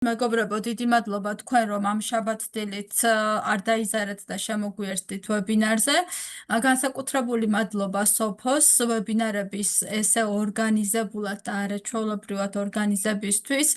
მეგობრებო, დიდი მადლობა თქვენ, რომ ამ შაბათ-დილით არ დაიზარეთ და შემოგვიერთდით ვებინარზე. განსაკუთრებული მადლობა სოფოს ვებინარების ესე ორგანიზებულად და არაჩვეულებრივად ორგანიზებისთვის.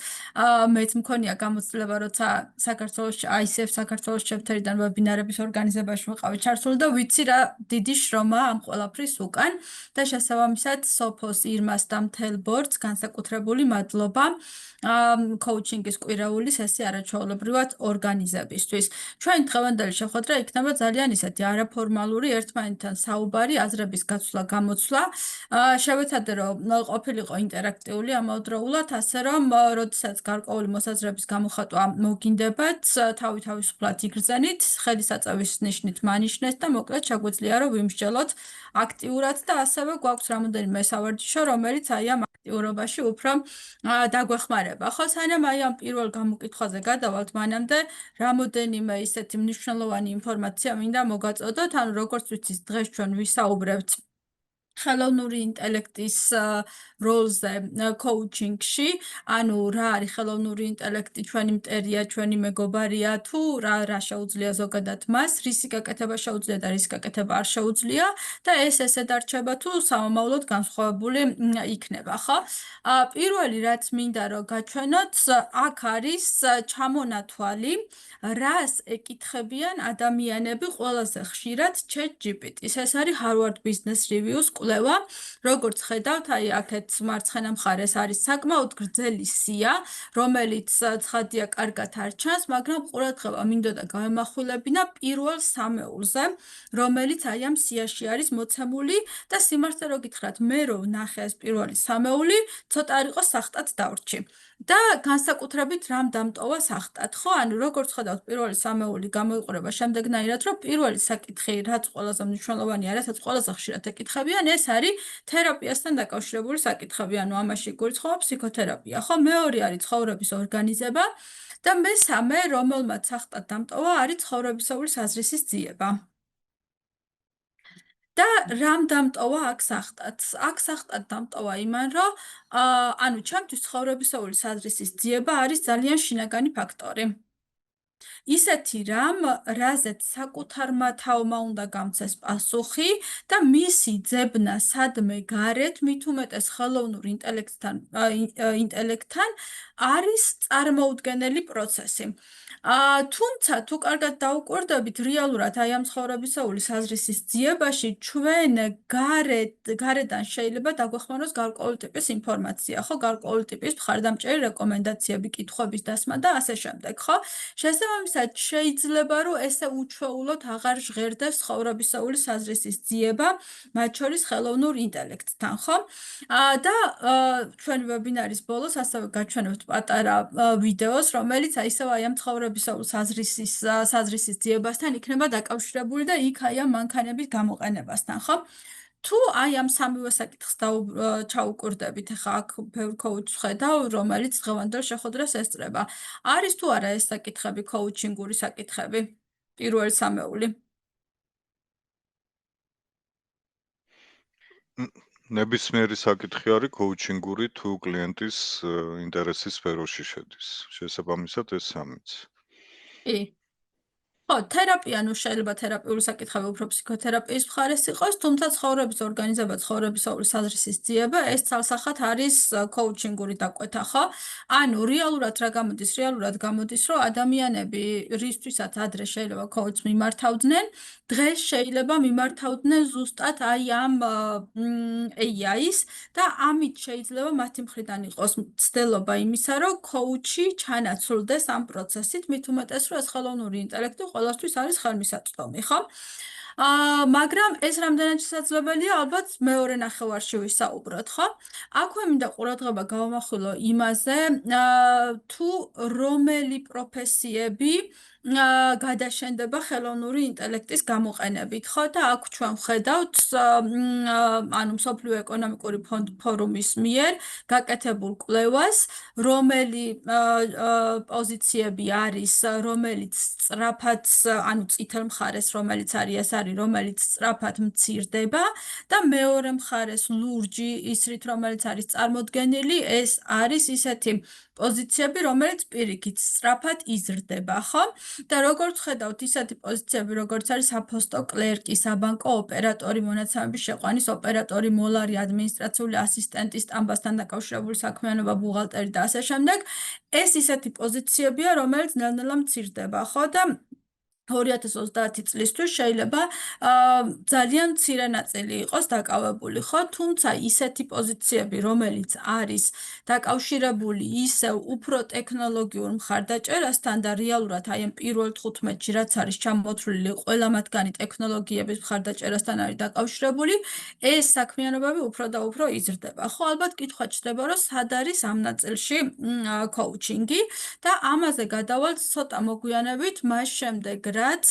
მეც მქონია გამოცდილება, როცა საქართველოს ჩემთერიდან ვებინარების ორგანიზებაში ვიყავი ჩართული და ვიცი რა დიდი შრომა ამ ყველაფრის უკან და შესაბამისად სოფოს ირმას და მთელ ბორდს განსაკუთრებული მადლობა. Coaching-ის კვირაული სესია არაჩვეულებრივად ორგანიზებისთვის. ჩვენ დღევანდელი შეხვედრა იქნება ძალიან ისეთი არაფორმალური, ერთმანეთთან საუბარი, აზრების გაცვლა, გამოცვლა. შევეცადე, რომ ყოფილიყო ინტერაქტიული ამავდროულად, ასე რომ, როდესაც გარკვეული მოსაზრების გამოხატვა მოგინდებათ, თავისუფლად იგრძენით, ხელისაწევის ნიშნით მანიშნეთ და მოკლედ შეგვიძლია, რომ ვიმსჯელოთ აქტიურად და ასევე გვაქვს რამოდენიმე სავარჯიშო, რომელიც აი ამ აქტიურობაში უფრო დაგვეხმარება. ხო, სანამ აი ამ პირველ გამოკითხვაზე გადავალთ, მანამდე რამოდენიმე ისეთი მნიშვნელოვანი ინფორმაცია მინდა მოგაწოდოთ, ანუ როგორც ვიცით, დღეს ჩვენ ვისაუბრებთ ხელოვნური ინტელექტის როლზე coaching-ში, ანუ რა არის ხელოვნური ინტელექტი, ჩვენი მტერია, ჩვენი მეგობარია, თუ რა შეუძლია ზოგადად მას, რისი გაკეთება შეუძლია და რისი გაკეთება არ შეუძლია და ეს ესეთ არჩება თუ სამომავლოდ განსხვავებული იქნება, ხო? პირველი რაც მინდა რომ გაჩვენოთ, აქ არის ჩამონათვალი, რას ეკითხებიან ადამიანები ყველაზე ხშირად ChatGPT-ს. ეს არის Harvard Business Review-ს კვლევა. როგორც ხედავთ, აი აქეთ მარცხენა მხარეს არის საკმაოდ გრძელი სია, რომელიც ცხადია კარგად არ ჩანს, მაგრამ ყურადღება მინდოდა გავემახვილებინა პირველ სამეულზე, რომელიც აი ამ სიაში არის მოცემული და სიმართლე რო გითხრათ, მე რო ვნახე ეს პირველი სამეული, ცოტა არ იყო სახტად დავრჩი. და განსაკუთრებით რამ დამტოვა სახტად, ხო? ანუ როგორც ხედავთ, პირველი სამეული გამოიყურება შემდეგნაირად, რომ პირველი საკითხი, რაც ყველაზე მნიშვნელოვანია, რასაც ყველაზე ხშირად ეკითხებიან, ეს არის თერაპიასთან დაკავშირებული საკითხები, ანუ ამაში გულისხმობა ფსიქოთერაპია, ხო? მეორე არის ცხოვრების ორგანიზება და მესამე, რომელმაც სახტად დამტოვა, არის ცხოვრებისეული საზრისის ძიება. და რამ დამტოვა აქ სახტად? აქ სახტად დამტოვა იმან, რომ ანუ ჩემთვის ცხოვრებისეული საზრისის ძიება არის ძალიან შინაგანი ფაქტორი. ისეთი რამ, რაზეც საკუთარმა თავმა უნდა გამცეს პასუხი და მისი ძებნა სადმე გარეთ, მით უმეტეს ხელოვნურ ინტელექტთან არის წარმოუდგენელი პროცესი. თუმცა თუ კარგად დაუკვირდებით, რეალურად აი ამ ცხოვრებისეული საზრისის ძიებაში ჩვენ გარედან შეიძლება დაგვეხმაროს გარკვეული ტიპის ინფორმაცია, ხო, გარკვეული ტიპის მხარდამჭერი რეკომენდაციები, კითხვების დასმა და ასე შემდეგ, ხო? შესაბამისად, შეიძლება რომ ესე უჩვეულოდ აღარ ჟღერდეს ცხოვრებისეული საზრისის ძიება, მათ შორის ხელოვნურ ინტელექტთან, ხო? და ჩვენ ვებინარის ბოლოს ასევე გაჩვენებთ პატარა ვიდეოს, რომელიც ისევ აი ამ ცხოვრებისეულ საზრისის ძიებასთან იქნება დაკავშირებული და იქ აი ამ მანქანების გამოყენებასთან, ხო? თუ აი ამ სამივე საკითხს ჩაუკვირდებით, ახლა აქ ბევრ coach-ს ხედავ, რომელიც დღევანდელ შეხვედრას ესწრება. არის თუ არა ეს საკითხები coaching-ური საკითხები? პირველი სამეული. ნებისმიერი საკითხი არის coaching-ური თუ კლიენტის ინტერესის სფეროში შედის. შესაბამისად ეს სამიც. კი. ხო, თერაპია, ნუ შეიძლება თერაპიული საკითხები უფრო ფსიქოთერაპიის მხარეს იყოს, თუმცა ცხოვრების ორგანიზება, ცხოვრებისეული საზრისის ძიება, ეს ცალსახად არის coaching-ური დაკვეთა, ხო? ანუ რეალურად რა გამოდის? რეალურად გამოდის, რომ ადამიანები რისთვისაც ადრე შეიძლება coach-ს მიმართავდნენ, დღეს შეიძლება მიმართავდნენ ზუსტად აი ამ AI-ს და ამით შეიძლება მათი მხრიდან იყოს ცდილობა იმისა, რომ coach-ი ჩანაცვლდეს ამ პროცესით, მით უმეტეს, რომ ეს ხელოვნური ინტელექტი ყველასთვის არის ხელმისაწვდომი, ხო? მაგრამ ეს რამდენად შესაძლებელია, ალბათ მეორე ნახევარში ვისაუბროთ, ხო? აქვე მინდა ყურადღება გავამახვილო იმაზე, თუ რომელი პროფესიები გადაშენდება ხელოვნური ინტელექტის გამოყენებით, ხო? და აქ ჩვენ ვხედავთ, ანუ მსოფლიო ეკონომიკური ფორუმის მიერ გაკეთებულ კვლევას, რომელი პოზიციები არის, რომელიც სწრაფად, ანუ წითელ მხარეს, რომელიც არის, ეს არის, რომელიც სწრაფად მცირდება და მეორე მხარეს ლურჯი ისრით, რომელიც არის წარმოდგენილი, ეს არის ისეთი პოზიციები, რომელიც პირიქით სწრაფად იზრდება, ხო? და როგორც ხედავთ, ისეთი პოზიციები, როგორც არის საფოსტო კლერკი, საბანკო ოპერატორი, მონაცემების შეყვანის ოპერატორი, მოლარი, ადმინისტრაციული ასისტენტი, სტამბასთან დაკავშირებული საქმიანობა, ბუღალტერი და ასე შემდეგ, ეს ისეთი პოზიციებია, რომელიც ნელ-ნელა მცირდება, ხო? და 2030 წლისთვის შეიძლება ძალიან მცირე ნაწილი იყოს დაკავებული, ხო? თუმცა ისეთი პოზიციები, რომელიც არის დაკავშირებული ისევ უფრო ტექნოლოგიურ მხარდაჭერასთან და რეალურად აი ამ პირველ 15-ში რაც არის ჩამოთვლილი, ყველა მათგანი ტექნოლოგიების მხარდაჭერასთან არის დაკავშირებული, ეს საქმიანობები უფრო და უფრო იზრდება. ხო, ალბათ კითხვა ჩდება, რომ სად არის ამ ნაწილში კოუჩინგი და ამაზე გადავალთ ცოტა მოგვიანებით მას შემდეგ, რაც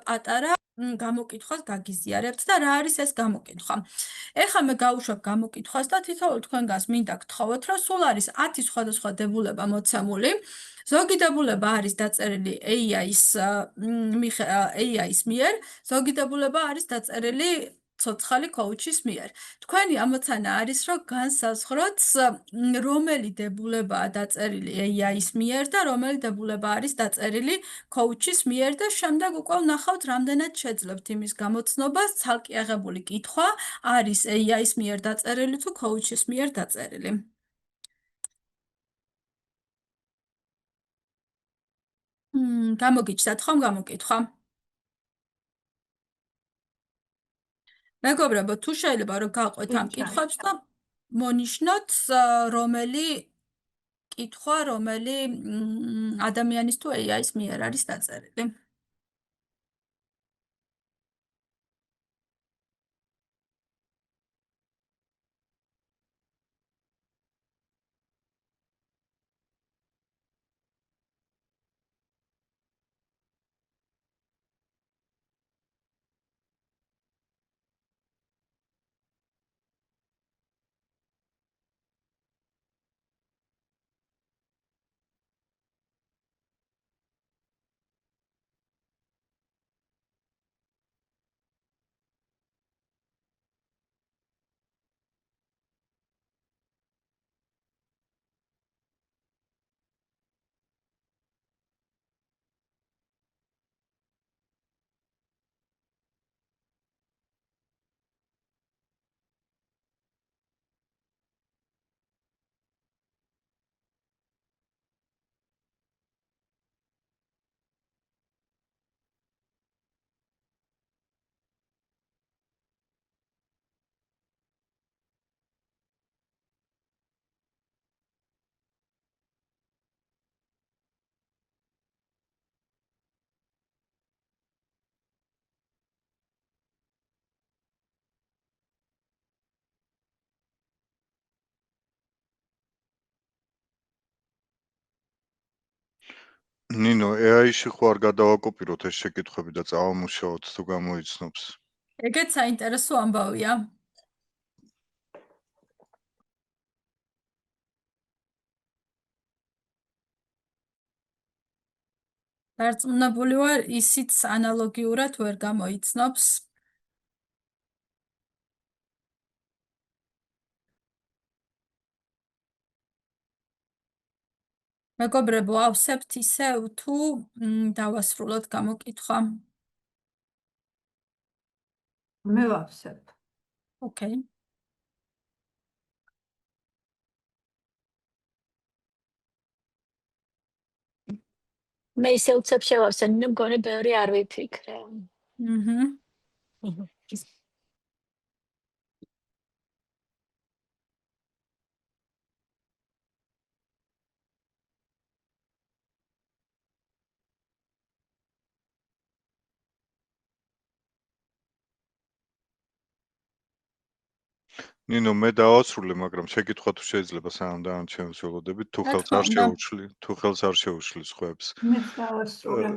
პატარა გამოკითხვას გაგიზიარებთ და რა არის ეს გამოკითხვა. ეხლა მე გავუშვებ გამოკითხვას და თითოეულ თქვენგანს მინდა გთხოვოთ, რომ სულ არის 10 სხვადასხვა დებულება მოცემული. ზოგი დებულება არის დაწერილი AI-ის მიერ, ზოგი დებულება არის დაწერილი ცოცხალი კოუჩის მიერ. თქვენი ამოცანა არის, რომ განსაზღვროთ, რომელი დებულებაა დაწერილი AI-ის მიერ და რომელი დებულება არის დაწერილი კოუჩის მიერ და შემდეგ უკვე ვნახავთ, რამდენად შეძლებთ იმის გამოცნობას. ცალკე აღებული კითხვა არის AI-ის მიერ დაწერილი თუ კოუჩის მიერ დაწერილი. გამოგიჩნდათ ხომ გამოკითხვა? მეგობრებო, თუ შეიძლება რომ გაყვეთ ამ კითხვებს და მონიშნოთ, რომელი კითხვა, რომელი ადამიანის თუ AI-ის მიერ არის დაწერილი. ნინო, AI-ში ხო არ გადავაკოპიროთ ეს შეკითხვები და წავამუშაოთ თუ გამოიცნობს. ეგეც საინტერესო ამბავია. დარწმუნებული ვარ, ისიც ანალოგიურად ვერ გამოიცნობს. მეგობრებო, ავსებთ ისევ თუ დავასრულოთ გამოკითხვა? მე ვავსებ. ოკეი. მე ისე უცებ შევავსებ, მგონი ბევრი არ ვიფიქრე. ნინო, მე დავასრულე, მაგრამ შეკითხვა თუ შეიძლება სანამ დანარჩენს ველოდებით, თუ რა ხელს თქმა არ უნდა. შეუშლი, თუ ხელს არ შეუშლი სხვებს. მე დავასრულე.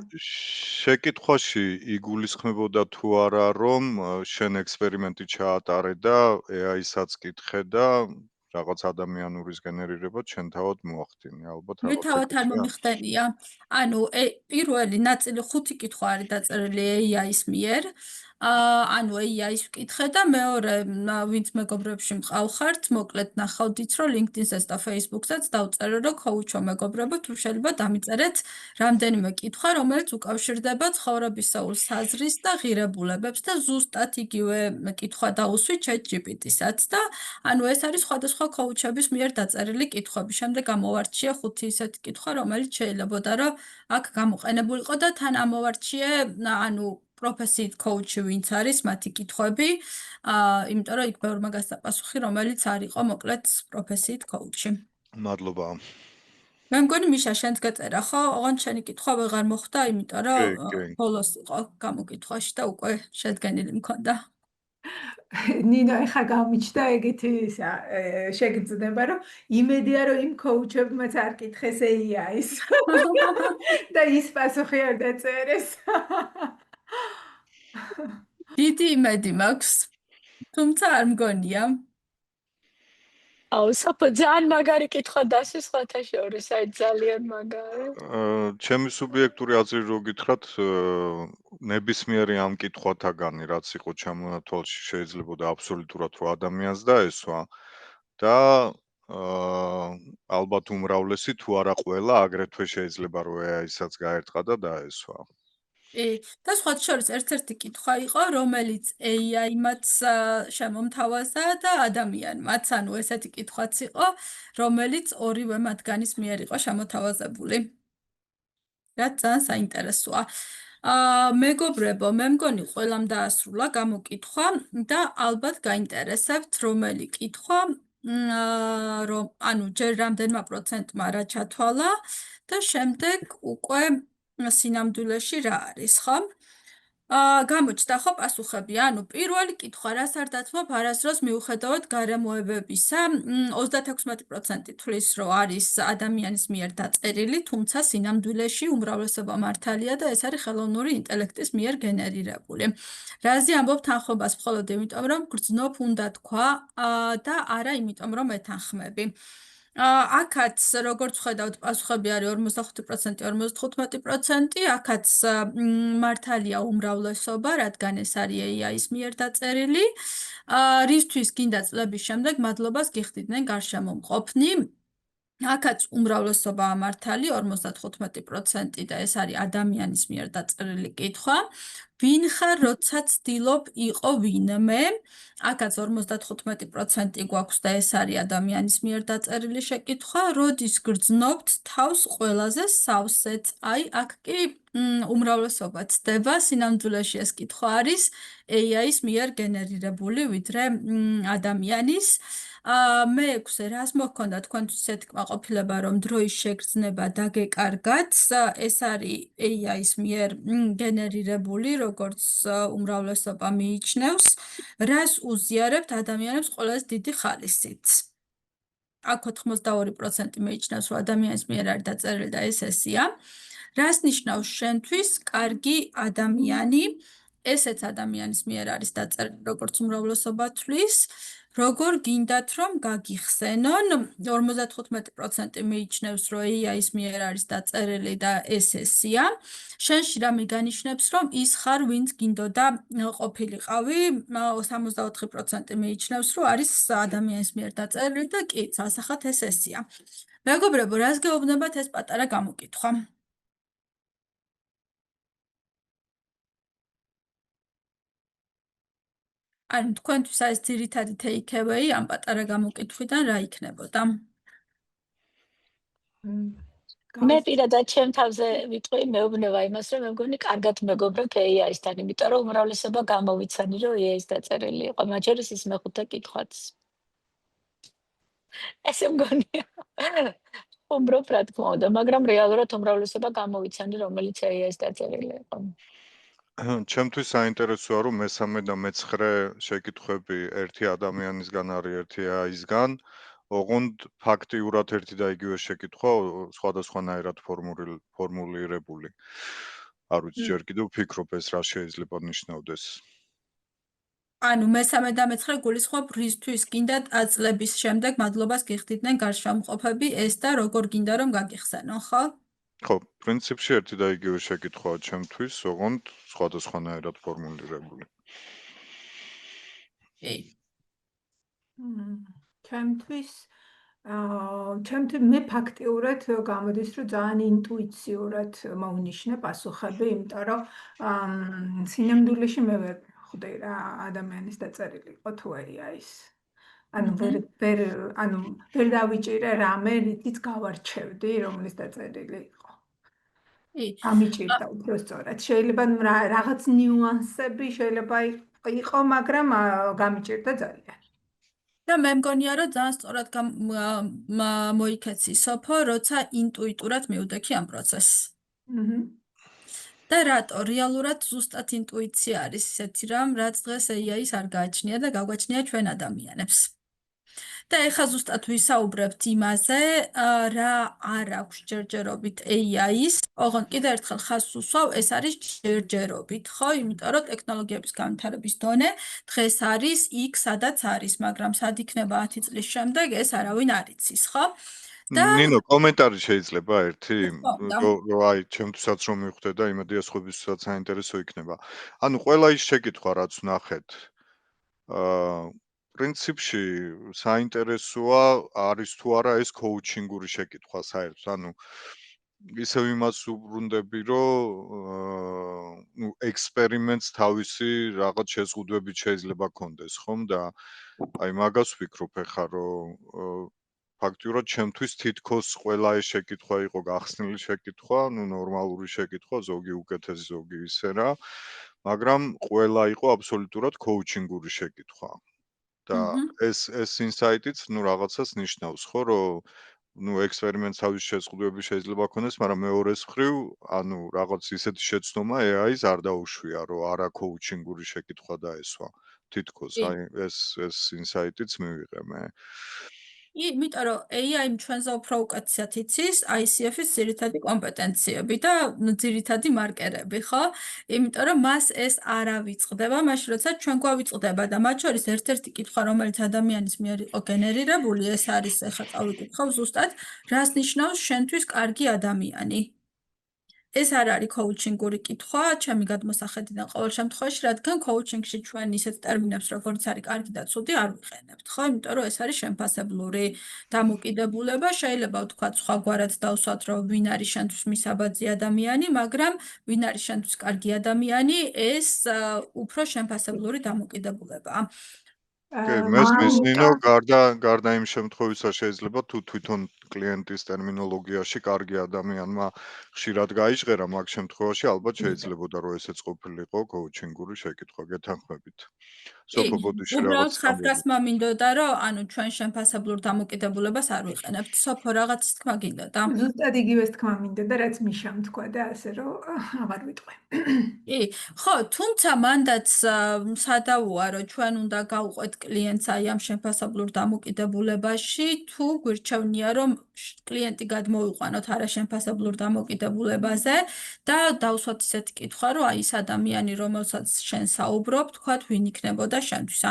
შეკითხვაში იგულისხმებოდა თუ არა, რომ შენ ექსპერიმენტი ჩაატარე და AI-საც კითხე და რაღაც ადამიანურის გენერირება ჩვენ თავად მოახდინე. ალბათ მე რაღაც თავად არ ეკითხვა. მომიხდენია. ანუ პირველი ნაწილი 5 კითხვა არის დაწერილი AI-ის მიერ. ანუ AI-ის ვკითხე და მეორე ვინც მეგობრებში მყავხართ, მოკლედ ნახავდით, რომ LinkedIn-საც და Facebook-საც დავწერე, რომ coach-ო მეგობრებო, თუ შეიძლება დამიწერეთ რამდენიმე კითხვა, რომელიც უკავშირდება ცხოვრებისეულ საზრისს და ღირებულებებს და ზუსტად იგივე კითხვა დაუსვით ChatGPT-საც და ანუ ეს არის სხვადასხვა coach-ების მიერ დაწერილი კითხვები. შემდეგ ამოვარჩიე 5 ისეთი კითხვა, რომელიც შეიძლებოდა, რომ აქ გამოყენებულიყო და თან ამოვარჩიე, ანუ პროფესიით coach ვინც არის, მათი კითხვები, იმიტომ რომ იქ ბევრ მაგას დაპასუხი, რომელიც არ იყო მოკლედ პროფესიით coach-ი. მადლობა. მე მგონი მიშა შენც გაწერა ხო? ოღონდ შენი კითხვა ვეღარ მოხვდა, იმიტომ რომ კი. ბოლოს იყო გამოკითხვაში და უკვე შედგენილი მქონდა. ნინო ეხა გამიჩნდა ეგეთი შეგრძნება, რომ იმედია, რომ იმ coach-ებმაც არ კითხეს AI-ს და ის პასუხი არ დაწერეს. დიდი იმედი მაქვს. თუმცა არ მგონია. აუ, საფო ძალიან მაგარი კითხვა დასვის სხვათა შორის, აი ძალიან მაგარი. ჩემი სუბიექტური აზრი რო გითხრათ, ნებისმიერი ამ კითხვათაგანი, რაც იყო ჩამონათვალში, შეიძლებოდა აბსოლუტურად რო ადამიანს დაესვა და ალბათ უმრავლესი თუ არა ყველა, აგრეთვე შეიძლება რომ AI-საც გაერტყა და დაესვა. და სხვა შორის ერთ-ერთი კითხვა იყო, რომელიც AI-მაც შემომთავაზა და ადამიანმაც, ანუ ესეთი კითხვაც იყო, რომელიც ორივე მათგანის მიერ იყო შემოთავაზებული. რაც ძალიან საინტერესოა. მეგობრებო, მე მგონი ყველამ დაასრულა გამოკითხვა და ალბათ გაინტერესებთ რომელი კითხვა, რომ ანუ ჯერ რამდენმა პროცენტმა რა ჩათვალა და შემდეგ უკვე სინამდვილეში რა არის, ხო? გამოჩნდა ხო პასუხები, ანუ პირველი კითხვა, რას არ დათმობ არასდროს მიუხედავად გარემოებებისა, 36% თვლის, რომ არის ადამიანის მიერ დაწერილი, თუმცა სინამდვილეში უმრავლესობა მართალია და ეს არის ხელოვნური ინტელექტის მიერ გენერირებული. რაზე ამბობ თანხმობას მხოლოდ იმიტომ, რომ გრძნობ უნდა თქვა და არა იმიტომ, რომ ეთანხმები. აქაც როგორც ხედავთ პასუხები არის 45%, 55%, აქაც მართალია უმრავლესობა, რადგან ეს არის AI-ის მიერ დაწერილი. რისთვის გინდა წლების შემდეგ მადლობას გიხდიდნენ გარშემომყოფნი. აქაც უმრავლესობა მართალი 55% და ეს არის ადამიანის მიერ დაწერილი კითხვა. ვინ ხარ, როცა ცდილობ იყო ვინმე? აქაც 55% გვაქვს და ეს არის ადამიანის მიერ დაწერილი შეკითხვა. როდის გრძნობთ თავს ყველაზე სავსეც? აი, აქ კი უმრავლესობა ცდება, სინამდვილეში ეს კითხვა არის AI-ის მიერ გენერირებული, ვიდრე ადამიანის. მე-6 რას მოჰქონდა თქვენთვის ეთქმაყოფილება, რომ დროის შეგრძნება დაგეკარგათ, ეს არის AI-ის მიერ გენერირებული, როგორც უმრავლესობა მიიჩნევს, რას უზიარებთ ადამიანებს ყველაზე დიდი ხალისით. აქ 82% მიიჩნევს, რომ ადამიანის მიერ არის დაწერილი და ეს ესია. რას ნიშნავს შენთვის კარგი ადამიანი? ესეც ადამიანის მიერ არის დაწერილი, როგორც უმრავლესობა თვლის. როგორ გინდათ რომ გაგიხსენონ? 55% მიიჩნევს, რომ AI-ის მიერ არის დაწერილი და ეს ესია. შენში რა მიგანიშნებს, რომ ის ხარ, ვინც გინდოდა ყოფილიყავი? 64% მიიჩნევს, რომ არის ადამიანის მიერ დაწერილი და კი, სასახად ეს ესია. მეგობრებო, რას გეუბნებათ ეს პატარა გამოკითხვა? ანუ თქვენთვის ეს ძირითადი take-away ამ პატარა გამოკითხვიდან რა იქნებოდა? მე პირადად ჩემ თავზე ვიტყვი, მეუბნება იმას, რომ მე მგონი კარგად მეგობრებ AI-სთან, იმიტომ რომ უმრავლესობა გამოვიცანი, რომ AI-ის დაწერილი იყო, მათ შორის ის მეხუთე კითხვაც. ესე მგონია. უმრობ რა თქმა უნდა, მაგრამ რეალურად უმრავლესობა გამოვიცანი, რომელიც AI-ის დაწერილი იყო. ჩემთვის საინტერესოა, რომ მე-13 და მე-9 შეკითხვები ერთი ადამიანისგან არის, ერთი AI-ისგან. ოღონდ ფაქტიურად ერთი და იგივე შეკითხვა სხვადასხვანაირად ფორმულირებული. არ ვიცი, ჯერ კიდევ ვფიქრობ, ეს რა შეიძლება ნიშნავდეს. ანუ მე-13 და მე-9 გულისხმობ, რისთვის გინდათ წლების შემდეგ მადლობას გიხდიდნენ გარშემომყოფები ეს და როგორ გინდა რომ გაგიხსენონ, ხო? ხო, პრინციპში ერთი და იგივე შეკითხვაა ჩემთვის, ოღონდ სხვადასხვანაირად ფორმულირებული. კი. ჩემთვის მე ფაქტიურად გამოდის, რომ ძალიან ინტუიციურად მოვნიშნე პასუხები, იმიტომ რომ სინამდვილეში მე ვერ ხვდი რა ადამიანის დაწერილი იყო თუ AI-ის. ვერ დავიჭირე რამე, რითიც გავარჩევდი, რომლის დაწერილი იყო. კი. ამიჭირდა უფრო სწორად. შეიძლება რაღაც ნიუანსები შეიძლება იყო, მაგრამ გამიჭირდა ძალიან. და მე მგონია, რომ ძალიან სწორად მოიქეცი სოფო, როცა ინტუიტურად მივდექი ამ პროცესს. და რატო? რეალურად ზუსტად ინტუიცია არის ისეთი რამ, რაც დღეს AI-ს არ გააჩნია და გაგვაჩნია ჩვენ ადამიანებს. და ეხლა ზუსტად ვისაუბრებთ იმაზე, რა არ აქვს ჯერჯერობით AI-ს, ოღონდ კიდევ ერთხელ ხაზს უსვავ, ეს არის ჯერჯერობით, ხო? იმიტომ რომ ტექნოლოგიების განვითარების დონე დღეს არის იქ, სადაც არის, მაგრამ სად იქნება 10 წლის შემდეგ, ეს არავინ არ იცის, ხო? და ნინო, კომენტარი შეიძლება ერთი, ხო, და რომ აი, ჩემთვისაც რომ მივხვდე და იმედია სხვებისთვისაც საინტერესო იქნება. ანუ ყველა ის შეკითხვა, რაც ვნახეთ, პრინციპში საინტერესოა არის თუ არა ეს კოუჩინგური შეკითხვა საერთოდ. ანუ ისევ იმას უბრუნდები, რომ ექსპერიმენტს თავისი რაღაც შეზღუდვებით შეიძლება კონდეს, ხომ? და აი მაგას ვფიქრობ ახლა, რომ ფაქტიურად ჩემთვის თითქოს ყველა ეს შეკითხვა იყო გახსნილი შეკითხვა, ნორმალური შეკითხვა, ზოგი უკეთესი, ზოგი ისე რა, მაგრამ ყველა იყო აბსოლუტურად კოუჩინგური შეკითხვა. და ეს ინსაიტიც რაღაცას ნიშნავს, ხო, რომ ექსპერიმენტს თავის შეზღუდვები შეიძლება ქონდეს, მაგრამ მეორეს მხრივ, რაღაც ისეთი შეცდომა AI-ს არ დაუშვია, რომ არა კოუჩინგური შეკითხვა დაესვა. თითქოს, აი ეს ინსაიტიც მივიღე მე. იმიტომ რომ AI-მ ჩვენზე უფრო უკეთესად იცის ICF-ის ძირითადი კომპეტენციები და ძირითადი მარკერები, ხო? იმიტომ რომ მას ეს არ ავიწყდება, მაშინ როცა ჩვენ გვავიწყდება და მათ შორის ერთ-ერთი კითხვა, რომელიც ადამიანის მიერ იყო გენერირებული, ეს არის, ეხლა წავიკითხავ ზუსტად, რას ნიშნავს შენთვის კარგი ადამიანი? ეს არ არის კოუჩინგური კითხვა, ჩემი გადმოსახედიდან ყოველ შემთხვევაში, რადგან კოუჩინგში ჩვენ ისეთ ტერმინებს, როგორც არის კარგი და ცუდი, არ ვიყენებთ, ხო? იმიტომ რომ ეს არის შემფასებლური დამოკიდებულება, შეიძლება ვთქვათ სხვაგვარად დავსვათ, რომ ვინ არის შენთვის მისაბაძი ადამიანი, მაგრამ ვინ არის შენთვის კარგი ადამიანი, ეს უფრო შემფასებლური დამოკიდებულებაა. კი, მესმის ნინო, გარდა იმ შემთხვევისა შეიძლება თუ თვითონ კლიენტის ტერმინოლოგიაში კარგი ადამიანმა ხშირად გაიჟღერა, მაგ შემთხვევაში ალბათ შეიძლებოდა რომ ესეც ყოფილიყო კოუჩინგური შეკითხვა, გეთანხმებით. სოფო ბოდიში უბრალოდ რაღაც ხაზგასმა მინდოდა, რომ ჩვენ შემფასებლურ დამოკიდებულებას არ ვიყენებთ. სოფო რაღაც თქმა გინდოდა? ზუსტად იგივეს თქმა მინდოდა, რაც მიშამ თქვა და ასე რომ აღარ ვიტყვი. კი, ხო, თუმცა მანდაც სადავოა, რომ ჩვენ უნდა გავყვეთ კლიენტს აი ამ შემფასებლურ დამოკიდებულებაში, თუ გვირჩევნია, რომ კლიენტი გადმოვიყვანოთ არაშემფასებლურ დამოკიდებულებაზე და დავსვათ ისეთი კითხვა, რომ აი ეს ადამიანი, რომელსაც შენ საუბრობ, თქვათ, ვინ იქნებოდა შენთვის,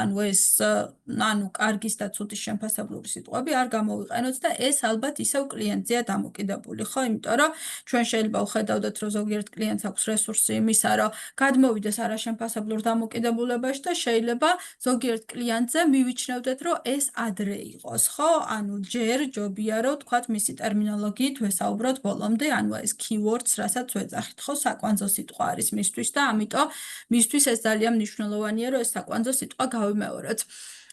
ანუ კარგის და ცუდის შემფასებლური სიტყვები არ გამოვიყენოთ და ეს ალბათ ისევ კლიენტზეა დამოკიდებული, ხო? იმიტომ რომ ჩვენ შეიძლება ვხედავდეთ, რომ ზოგიერთ კლიენტს აქვს რესურსი იმისა, რომ გადმოვიდეს არაშემფასებლურ დამოკიდებულებაში და შეიძლება ზოგიერთ კლიენტზე მივიჩნევდეთ, რომ ეს ადრე იყოს, ხო? ანუ ჯერ ჯობია, რომ თქვათ მისი ტერმინოლოგიით ვესაუბროთ ბოლომდე, ანუ ეს keywords, რასაც ვეძახით, ხო? საკვანძო სიტყვა არის მისთვის და ამიტომ მისთვის ეს ძალიან მნიშვნელოვანია, რომ ეს საკვანძო სიტყვა გავიმეოროთ.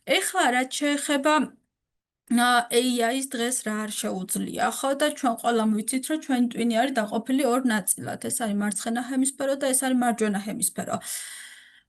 ეხლა რაც შეეხება AI-ს დღეს რა არ შეუძლია, ხო? და ჩვენ ყველამ ვიცით, რომ ჩვენი ტვინი არის დაყოფილი ორ ნაწილად. ეს არის მარცხენა ჰემისფერო და ეს არის მარჯვენა ჰემისფერო.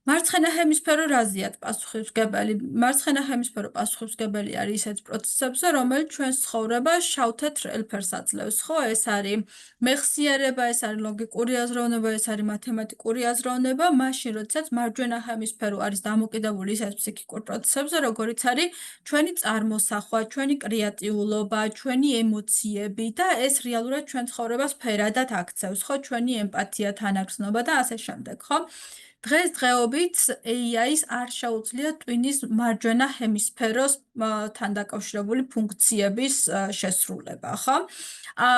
მარცხენა ჰემისფერო რაზეა პასუხისმგებელი? მარცხენა ჰემისფერო პასუხისმგებელი არის ისეთ პროცესებზე, რომელიც ჩვენს ცხოვრებას შავ-თეთრ ელფერს აძლევს, ხო? ეს არის მეხსიერება, ეს არის ლოგიკური აზროვნება, ეს არის მათემატიკური აზროვნება, მაშინ როდესაც მარჯვენა ჰემისფერო არის დამოკიდებული ისეთ ფსიქიკურ პროცესებზე, როგორიც არის ჩვენი წარმოსახვა, ჩვენი კრეატიულობა, ჩვენი ემოციები და ეს რეალურად ჩვენ ცხოვრებას ფერადად აქცევს, ხო? ჩვენი ემპათია, თანაგრძნობა და ასე შემდეგ, ხო? დღესდღეობით AI-ს არ შეუძლია ტვინის მარჯვენა ჰემისფეროს თან დაკავშირებული ფუნქციების შესრულება, ხო?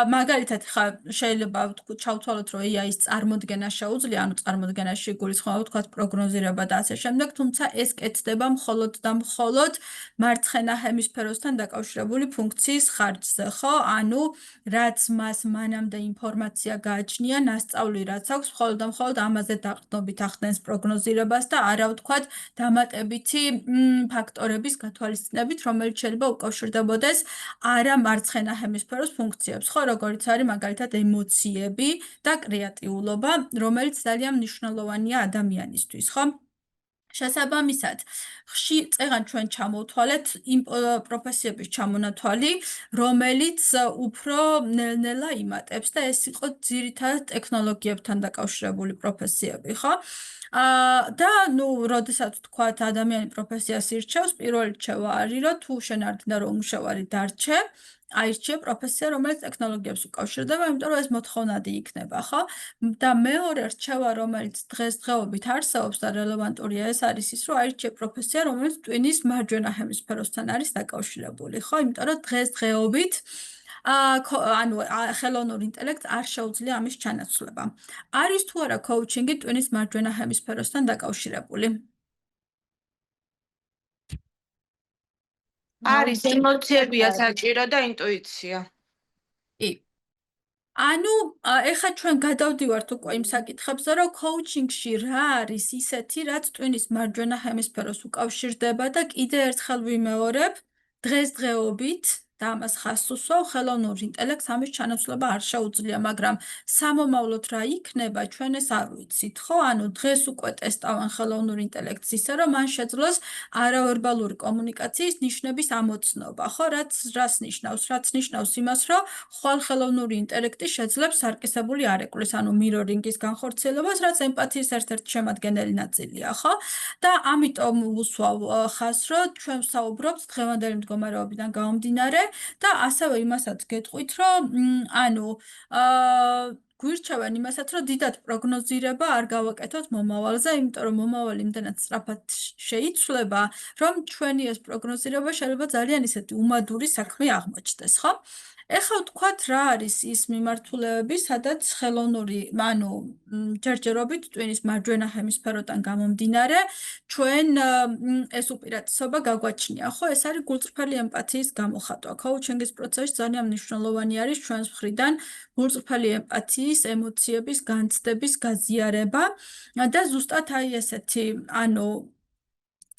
მაგალითად, ხა შეიძლება ჩავთვალოთ, რომ AI-ს წარმოდგენა შეუძლია, ანუ წარმოდგენაში გულისხმობა ვთქვათ პროგნოზირება და ასე შემდეგ, თუმცა ეს კეთდება მხოლოდ და მხოლოდ მარცხენა ჰემისფეროსთან დაკავშირებული ფუნქციის ხარჯზე, ხო? ანუ რაც მას მანამდე ინფორმაცია გააჩნია, ნასწავლი რაც აქვს, მხოლოდ და მხოლოდ ამაზე დაყრდნობით ახდენს პროგნოზირებას და არა ვთქვათ დამატებითი ფაქტორების გათვალისწინებით, რომელიც შეიძლება უკავშირდებოდეს არა მარცხენა ჰემისფეროს ფუნქციებს, ხო, როგორიც არის მაგალითად ემოციები და კრეატიულობა, რომელიც ძალიან მნიშვნელოვანია ადამიანისთვის, ხო? შესაბამისად, წეგან ჩვენ ჩამოვთვალეთ იმ პროფესიების ჩამონათვალი, რომელიც უფრო ნელ-ნელა იმატებს და ეს იყო ძირითადად ტექნოლოგიებთან დაკავშირებული პროფესიები, ხო? და ნუ, როდესაც ვთქვათ, ადამიანი პროფესიას ირჩევს, პირველი რჩევა არის, რომ თუ შენ არ დინდა რომ უშევარი დარჩე, აირჩიე პროფესია, რომელიც ტექნოლოგიებს უკავშირდება, იმიტომ რომ ეს მოთხოვნადი იქნება, ხო? და მეორე რჩევა, რომელიც დღესდღეობით არსებობს და რელევანტურია, ეს არის ის, რომ აირჩიე პროფესია, რომელიც ტვინის მარჯვენა ჰემისფეროსთან არის დაკავშირებული, ხო? იმიტომ რომ დღესდღეობით ანუ ხელოვნურ ინტელექტს არ შეუძლია ამის ჩანაცვლება. არის თუ არა კოუჩინგი ტვინის მარჯვენა ჰემისფეროსთან დაკავშირებული? არის ემოციებია საჭირო და ინტუიცია. კი. ანუ ეხლა ჩვენ გადავდივართ უკვე იმ საკითხებზე, რომ კოუჩინგში რა არის ისეთი, რაც ტვინის მარჯვენა ჰემისფეროს უკავშირდება და კიდე ერთხელ ვიმეორებ, დღესდღეობით და ამას ხაზს უსვავ, ხელოვნურ ინტელექტს ამის ჩანაცვლება არ შეუძლია, მაგრამ სამომავლოდ რა იქნება, ჩვენ ეს არ ვიცით, ხო? ანუ დღეს უკვე ტესტავენ ხელოვნურ ინტელექტს ისე, რომ მან შეძლოს არავერბალური კომუნიკაციის ნიშნების ამოცნობა, ხო? რას ნიშნავს? რაც ნიშნავს იმას, რომ ხვალ ხელოვნური ინტელექტი შეძლებს სარკისებული არეკვლეს, ანუ მირორინგის განხორციელებას, რაც ემპათიის ერთ-ერთი შემადგენელი ნაწილია, ხო? და ამიტომ უსვავ ხაზს, რომ ჩვენ ვსაუბრობთ დღევანდელი მდგომარეობიდან გამომდინარე და ასევე იმასაც გეტყვით, რომ ანუ გვირჩევენ იმასაც, რომ დიდად პროგნოზირება არ გავაკეთოთ მომავალზე, იმიტომ რომ მომავალი იმდენად სწრაფად შეიცვლება, რომ ჩვენი ეს პროგნოზირება შეიძლება ძალიან ისეთი უმადური საქმე აღმოჩნდეს, ხო? ეხლა ვთქვათ, რა არის ის მიმართულებები, სადაც ხელოვნური, ანუ ჯერჯერობით ტვინის მარჯვენა ჰემისფეროდან გამომდინარე, ჩვენ ეს უპირატესობა გაგვაჩნია, ხო? ეს არის გულწრფელი ემპათიის გამოხატვა. კოუჩინგის პროცესში ძალიან მნიშვნელოვანი არის ჩვენს მხრიდან გულწრფელი ემპათიის, ემოციების, განცდების გაზიარება და ზუსტად აი ესეთი, ანუ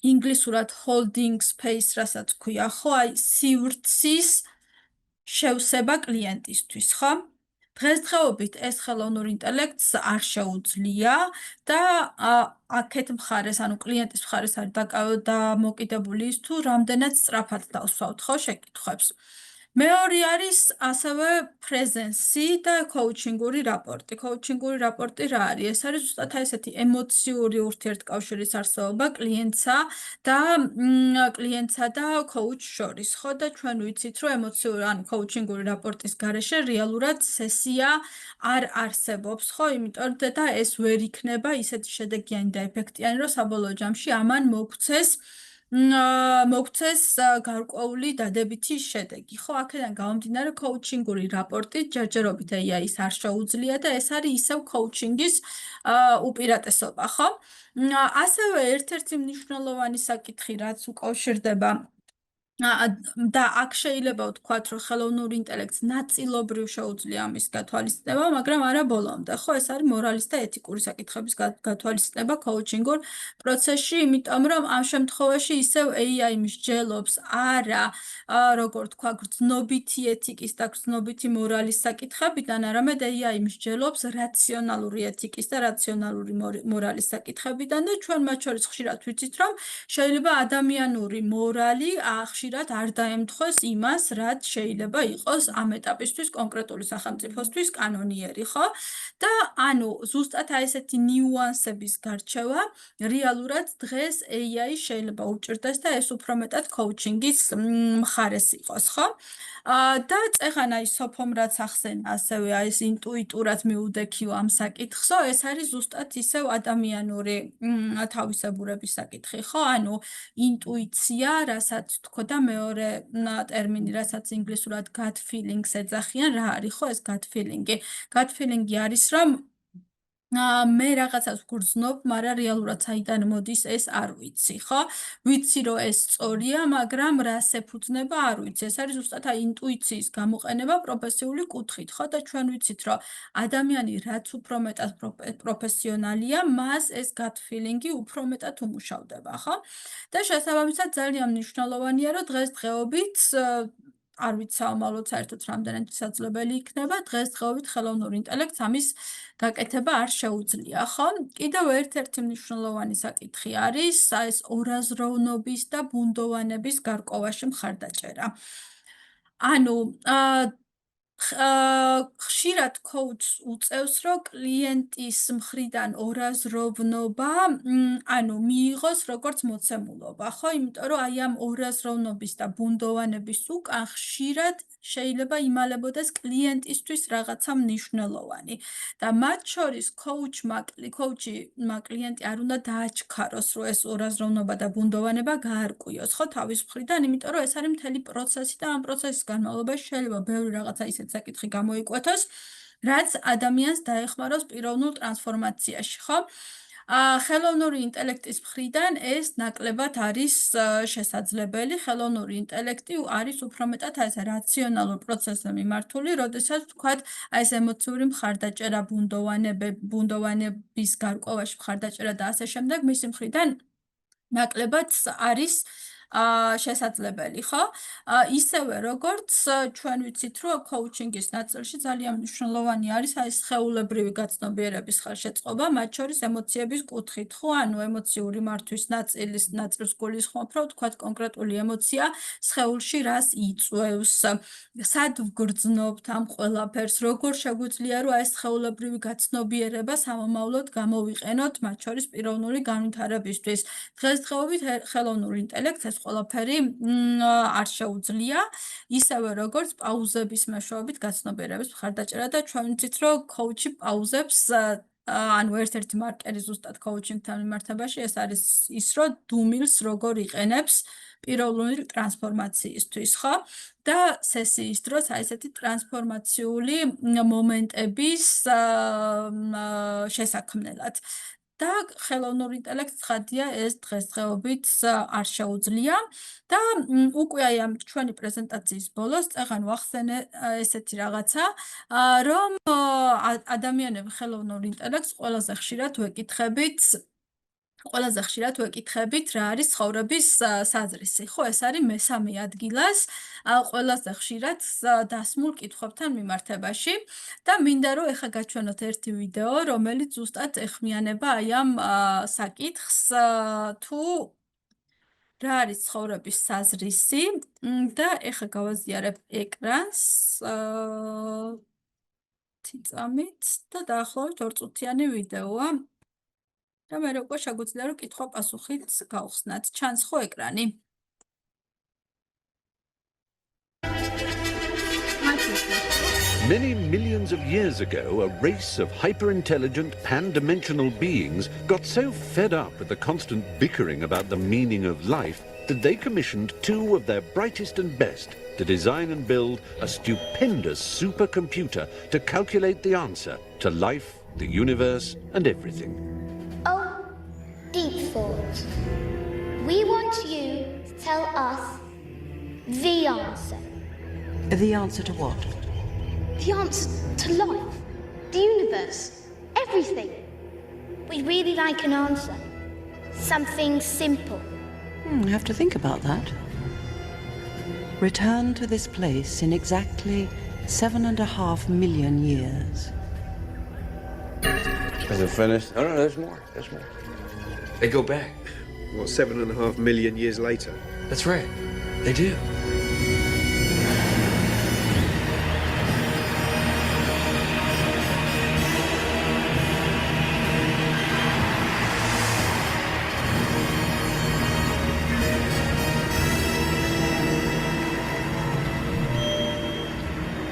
ინგლისურად holding space, რასაც ქვია, ხო? აი სივრცის შევსება კლიენტისთვის, ხო? დღესდღეობით ეს ხელოვნურ ინტელექტს არ შეუძლია და აქეთ მხარეს, ანუ კლიენტის მხარეს არის დამოკიდებული ის თუ რამდენად სწრაფად დავსვავთ, ხო, შეკითხვებს. მეორე არის ასევე პრეზენსი და კოუჩინგური რაპორტი. კოუჩინგური რაპორტი რა არის? ეს არის ზუსტად ესეთი ემოციური ურთიერთკავშირის არსებობა კლიენტსა და კოუჩ შორის, ხო? და ჩვენ ვიცით, რომ ემოციური, ანუ კოუჩინგური რაპორტის გარეშე რეალურად სესია არ არსებობს, ხო? იმიტომ და ეს ვერ იქნება ისეთი შედეგიანი და ეფექტიანი, რომ საბოლოო ჯამში ამან მოგცეს გარკვეული დადებითი შედეგი, ხო? აქედან გამომდინარე კოუჩინგური რაპორტი ჯერჯერობით AI-ს არ შეუძლია და ეს არის ისევ კოუჩინგის უპირატესობა, ხო? ასევე ერთ-ერთი მნიშვნელოვანი საკითხი, რაც უკავშირდება და აქ შეიძლება ვთქვათ, რომ ხელოვნურ ინტელექტს ნაწილობრივ შეუძლია ამის გათვალისწინება, მაგრამ არა ბოლომდე, ხო? ეს არის მორალის და ეთიკური საკითხების გათვალისწინება კოუჩინგურ პროცესში, იმიტომ რომ ამ შემთხვევაში ისევ AI მსჯელობს არა, როგორ ვთქვა, გრძნობითი ეთიკის და გრძნობითი მორალის საკითხებიდან, არამედ AI მსჯელობს რაციონალური ეთიკის და რაციონალური მორალის საკითხებიდან და ჩვენ მათ შორის ხშირად ვიცით, რომ შეიძლება ადამიანური მორალი ხშირად არ დაემთხვეს იმას, რაც შეიძლება იყოს ამ ეტაპისთვის კონკრეტული სახელმწიფოსთვის კანონიერი, ხო? და ანუ ზუსტად აი ესეთი ნიუანსების გარჩევა რეალურად დღეს AI შეიძლება უჭირდეს და ეს უფრო მეტად coaching-ის მხარეს იყოს, ხო? და წეხან აი სოფომ რაც ახსენა ასევე აი ეს ინტუიტურად მიუდექიო ამ საკითხსო, ეს არის ზუსტად ისევ ადამიანური თავისებურების საკითხი, ხო? ანუ ინტუიცია, რასაც თქო და მეორე ტერმინი, რასაც ინგლისურად gut feelings ეძახიან, რა არის ხო ეს gut feeling-ი? Gut feeling-ი არის, რომ მე რაღაცას ვგრძნობ, მაგრამ რეალურად საიდან მოდის ეს არ ვიცი, ხო? ვიცი რომ ეს სწორია, მაგრამ რას ეფუძნება არ ვიცი. ეს არის ზუსტად აი ინტუიციის გამოყენება პროფესიული კუთხით, ხო? და ჩვენ ვიცით, რომ ადამიანი რაც უფრო მეტად პროფესიონალია, მას ეს gut feeling-ი უფრო მეტად უმუშავდება, ხო? და შესაბამისად ძალიან მნიშვნელოვანია, რომ დღესდღეობით არ ვიცი საომალოდ საერთოდ რამდენად შესაძლებელი იქნება დღესდღეობით ხელოვნურ ინტელექტს ამის გაკეთება არ შეუძლია, ხო? კიდევ ერთ-ერთი მნიშვნელოვანი საკითხი არის ეს ორაზროვნობის და ბუნდოვანების გარკვევაში მხარდაჭერა. ანუ ხშირად coach უწევს, რომ კლიენტის მხრიდან ორაზროვნობა, ანუ მიიღოს როგორც მოცემულობა, ხო? იმიტომ რომ აი ამ ორაზროვნობის და ბუნდოვანების უკან ხშირად შეიძლება იმალებოდეს კლიენტისთვის რაღაცა მნიშვნელოვანი. და მათ შორის coach-მა კლიენტი არ უნდა დააჩქაროს, რომ ეს ორაზროვნობა და ბუნდოვანება გაარკვიოს, ხო, თავის მხრიდან, იმიტომ რომ ეს არის მთელი პროცესი და ამ პროცესის განმავლობაში შეიძლება ბევრი რაღაცა ისეთ საკითხი გამოიკვეთოს, რაც ადამიანს დაეხმაროს პიროვნულ ტრანსფორმაციაში, ხო? ხელოვნური ინტელექტის მხრიდან ეს ნაკლებად არის შესაძლებელი. ხელოვნური ინტელექტი არის უფრო მეტად ეს რაციონალურ პროცესზე მიმართული, როდესაც ვთქვათ, აი ეს ემოციური მხარდაჭერა, ბუნდოვანების გარკვევაში მხარდაჭერა და ასე შემდეგ, მისი მხრიდან ნაკლებად არის შესაძლებელი, ხო? ისევე როგორც ჩვენ ვიცით, რომ coaching-ის ნაწილში ძალიან მნიშვნელოვანი არის აი სხეულებრივი გაცნობიერების ხელშეწყობა, მათ შორის ემოციების კუთხით, ხო? ანუ ემოციური მართვის ნაწილს გულისხმობ, რომ ვთქვათ კონკრეტული ემოცია სხეულში რას იწვევს, სად ვგრძნობთ ამ ყველაფერს, როგორ შეგვიძლია რომ აი სხეულებრივი გაცნობიერება სამომავლოდ გამოვიყენოთ, მათ შორის პიროვნული განვითარებისთვის. დღესდღეობით ხელოვნურ ინტელექტს ეს ყველაფერი არ შეუძლია, ისევე როგორც პაუზების მეშვეობით გაცნობიერების მხარდაჭერა და ჩვენ ვიცით, რომ coach-ი პაუზებს ანუ ერთ-ერთი მარკერი ზუსტად coaching-თან მიმართებაში ეს არის ის, რომ დუმილს როგორ იყენებს პიროვნული ტრანსფორმაციისთვის, ხო? და სესიის დროს აი ესეთი ტრანსფორმაციული მომენტების შესაქმნელად. და ხელოვნურ ინტელექტს ცხადია ეს დღესდღეობით არ შეუძლია და უკვე აი ამ ჩვენი პრეზენტაციის ბოლოს წეგან ვახსენე ესეთი რაღაცა, რომ ადამიანები ხელოვნურ ინტელექტს ყველაზე ხშირად ვეკითხებით რა არის ცხოვრების საზრისი, ხო? ეს არის მესამე ადგილას ყველაზე ხშირად დასმულ კითხვებთან მიმართებაში და მინდა რომ ეხა გაჩვენოთ ერთი ვიდეო, რომელიც ზუსტად ეხმიანება აი ამ საკითხს, თუ რა არის ცხოვრების საზრისი და ეხა გავაზიარებ ეკრანს წამით და დაახლოებით 2 წუთიანი ვიდეოა. და მე უკვე შეგვიძლია რომ კითხვა-პასუხით გავხსნათ. ჩანს ხო ეკრანი? Many millions of years ago, a race of hyper-intelligent, pan-dimensional beings got so fed up with the constant bickering about the meaning of life that they commissioned 2 of their brightest and best to design and build a stupendous supercomputer to calculate the answer to life, the universe, and everything. Oh, Deep Thought. We want you to tell us the answer. The answer to what? The answer to life, the universe, everything. We'd really like an answer. Something simple. I have to think about that. Return to this place in exactly 7.5 million years. Is it finished? No, there's more. There's more. They go back. What, 7.5 million years later? That's right. They do.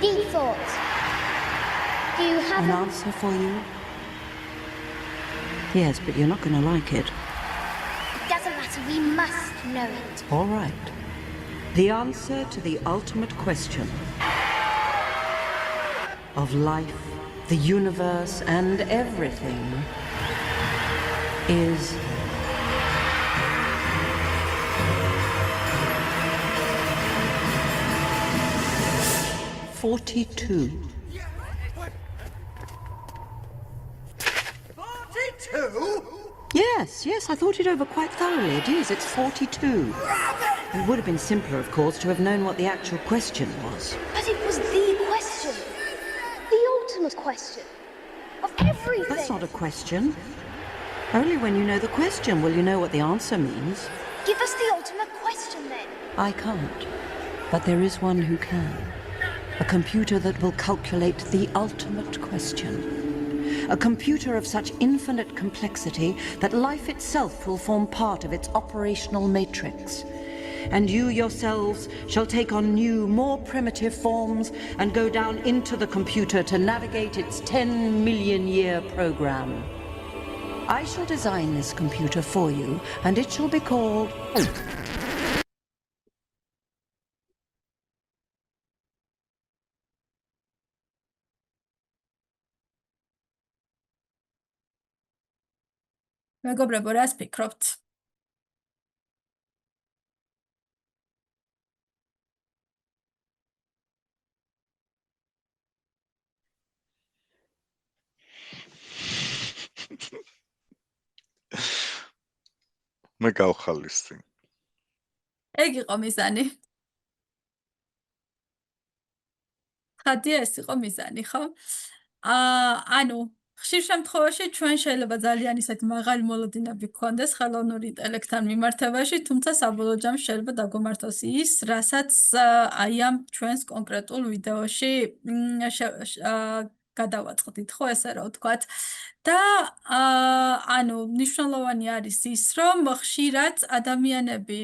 Deep thoughts. Do you have An a... answer for you? Yes, but you're not going to like it. It doesn't matter, we must know it. All right. The answer to the ultimate question of life, the universe, and everything is 42. 42? Yes, I thought it over quite thoroughly. It is, it's 42. It would have been simpler, of course, to have known what the actual question was. But it was the question. The ultimate question. Of everything. That's not a question. Only when you know the question will you know what the answer means. Give us the ultimate question then. I can't. But there is one who can. A computer that will calculate the ultimate question. A computer of such infinite complexity that life itself will form part of its operational matrix. And you yourselves shall take on new, more primitive forms and go down into the computer to navigate its 10-million-year program. I shall design this computer for you, and it shall be called... მეგობრებო, რას ფიქრობთ? მე გავხალისდი. ეგ იყო მიზანი. ხადია ეს იყო მიზანი, ხო? ანუ ხშირ შემთხვევაში ჩვენ შეიძლება ძალიან ისეთ მაღალი მოლოდინები გქონდეს ხელოვნური ინტელექტთან მიმართებაში, თუმცა საბოლოო ჯამში შეიძლება დაგვემართოს ის, რასაც აი ამ ჩვენს კონკრეტულ ვიდეოში გადავაწყდით, ხო, ესე რა ვთქვათ. და ანუ მნიშვნელოვანი არის ის, რომ ხშირად ადამიანები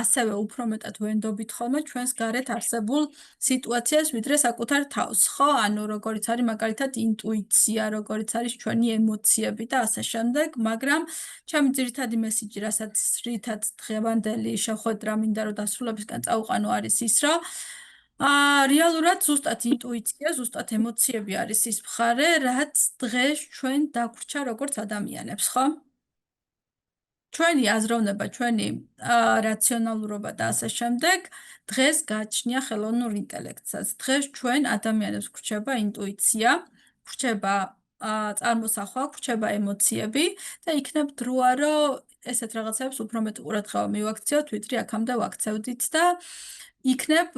ასევე უფრო მეტად ვენდობით ხოლმე ჩვენს გარეთ არსებულ სიტუაციას, ვიდრე საკუთარ თავს, ხო? ანუ როგორიც არის მაგალითად ინტუიცია, როგორიც არის ჩვენი ემოციები და ასე შემდეგ, მაგრამ ჩემი ძირითადი მესიჯი, რითაც დღევანდელი შეხვედრა მინდა რომ დასრულებისკენ წავყვანო, არის ის, რომ რეალურად ზუსტად ინტუიცია, ზუსტად ემოციები არის ის მხარე, რაც დღეს ჩვენ დაგვრჩა როგორც ადამიანებს, ხო? ჩვენი აზროვნება, ჩვენი რაციონალურობა და ასე შემდეგ დღეს გააჩნია ხელოვნურ ინტელექტსაც. დღეს ჩვენ ადამიანებს გვრჩება ინტუიცია, გვრჩება წარმოსახვა, გვრჩება ემოციები და იქნებ დროა, რომ ესეთ რაღაცებს უფრო მეტ ყურადღება მივაქციოთ, ვიდრე აქამდე ვაქცევდით და იქნებ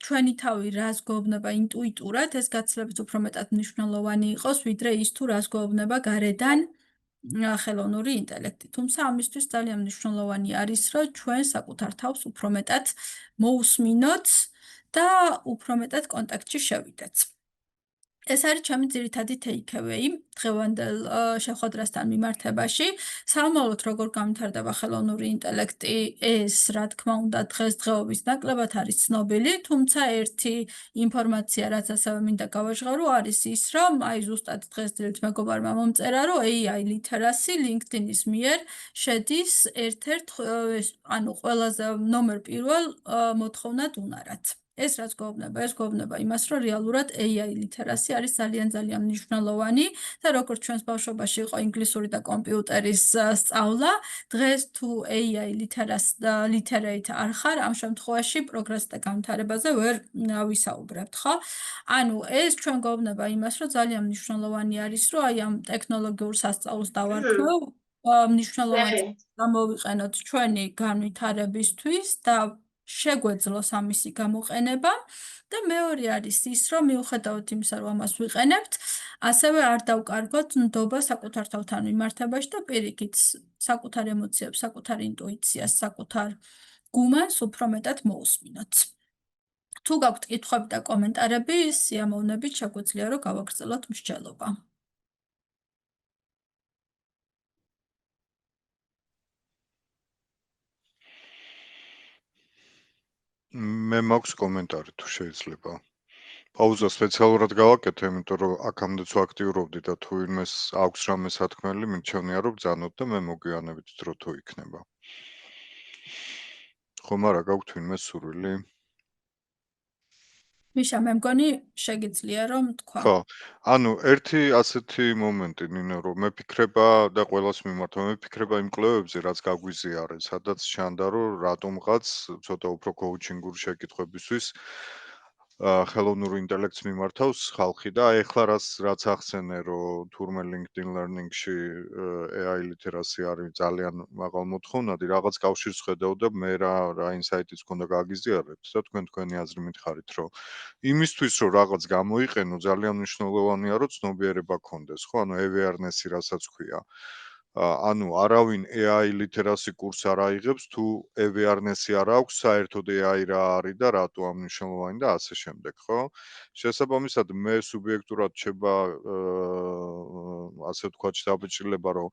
ჩვენი თავი რას გვეუბნება ინტუიტურად, ეს გაცილებით უფრო მეტად მნიშვნელოვანი იყოს, ვიდრე ის თუ რას გვეუბნება გარედან ხელოვნური ინტელექტი. თუმცა ამისთვის ძალიან მნიშვნელოვანი არის, რომ ჩვენ საკუთარ თავს უფრო მეტად მოусმინოთ და უფრო მეტად კონტაქტში შევიდეთ. ეს არის ჩემი ძირითადი take-away დღევანდელ შეხვედრასთან მიმართებაში. სამომავლოდ როგორ განვითარდება ხელოვნური ინტელექტი, ეს რა თქმა უნდა დღესდღეობით ნაკლებად არის ცნობილი, თუმცა ერთი ინფორმაცია, რაც ასევე მინდა გავაჟღარო, არის ის, რომ აი ზუსტად დღესდღეობით მეგობარმა მომწერა, რომ AI literacy LinkedIn-ის მიერ შედის ერთ-ერთ ანუ ყველაზე ნომერ პირველ მოთხოვნად უნარად. ეს რაც გვეუბნება, ეს გვეუბნება იმას, რომ რეალურად AI literacy არის ძალიან მნიშვნელოვანი და როგორც ჩვენს ბავშვობაში იყო ინგლისური და კომპიუტერის სწავლა, დღეს თუ AI literate არ ხარ, ამ შემთხვევაში პროგრესს და განვითარებაზე ვერ ვისაუბრებთ, ხო? ანუ ეს ჩვენ გვეუბნება იმას, რომ ძალიან მნიშვნელოვანი არის, რომ აი ამ ტექნოლოგიურ სასწაულს დავარქმევ, მნიშვნელოვანი გამოვიყენოთ ჩვენი განვითარებისთვის და შეგვეძლოს ამისი გამოყენება და მეორე არის ის, რომ მიუხედავად იმისა, რომ ამას ვიყენებთ, ასევე არ დავკარგოთ ნდობა საკუთარ თავთან მიმართებაში და პირიქით საკუთარ ემოციებს, საკუთარ ინტუიციას, საკუთარ გუმანს უფრო მეტად მოусმინოთ. თუ გაქვთ კითხვები და კომენტარები, სიამოვნებით შეგვიძლია რომ გავაგრძელოთ მსჯელობა. მე მაქვს კომენტარი თუ შეიძლება. პაუზა სპეციალურად გავაკეთე, იმიტომ რომ აქამდეც ვაქტიურობდი და თუ ვინმეს აქვს რამე სათქმელი, მირჩევნია რომ ბრძანოთ და მე მოგვიანებით დრო თუ იქნება. ხომ არა გაქვთ ვინმე სურვილი? მიშა, მე მგონი შეგიძლია რომ თქვა. ხო, ანუ ერთი ასეთი მომენტი ნინო რომ მეფიქრება და ყველას მიმართა, მეფიქრება იმ კვლევებზე, რაც გაგვიზიარეს, სადაც ჩანდა რომ რატომღაც ცოტა უფრო კოუჩინგური შეკითხვებისთვის ხელოვნური ინტელექტს მიმართავს ხალხი და ეხლა რაც ახსენე რომ თურმე LinkedIn Learning-ში AI ლიტერაცია არის ძალიან მაღალ მოთხოვნადი, რაღაც კავშირს ხედავ და მე რა ინსაიტიც მქონდა გაგიზიარეთ და თქვენი აზრი მითხარით რომ იმისთვის რომ რაღაც გამოიყენო ძალიან მნიშვნელოვანია რომ ცნობიერება გქონდეს, ხო? ანუ awareness-ი რასაც ქვია. ანუ არავინ AI ლიტერასი კურსს არ აიღებს თუ awareness-ი არ აქვს საერთოდ AI რა არის და რატო ამ მნიშვნელოვანი და ასე შემდეგ, ხო? შესაბამისად მე სუბიექტურად შეება ასე ვთქვათ შთაბეჭდილება რომ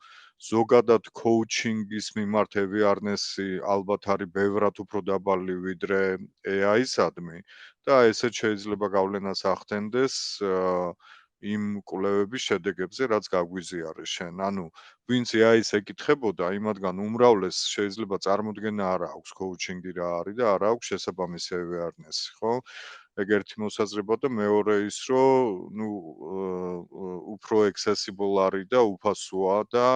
ზოგადად coaching-ის მიმართ awareness-ი ალბათ არის ბევრად უფრო დაბალი ვიდრე AI-სადმი და ესეც შეიძლება გავლენას ახდენდეს იმ კვლევების შედეგებზე, რაც გაგვიზიარეს შენ. ანუ ვინც AI-ს ეკითხებოდა, იმათგან უმრავლეს შეიძლება წარმოდგენა არ აქვს coaching-ი რა არის და არ აქვს შესაბამისი awareness-ი, ხო? ეგ ერთი მოსაზრება და მეორე ის რომ უფრო accessible არის და უფასოა და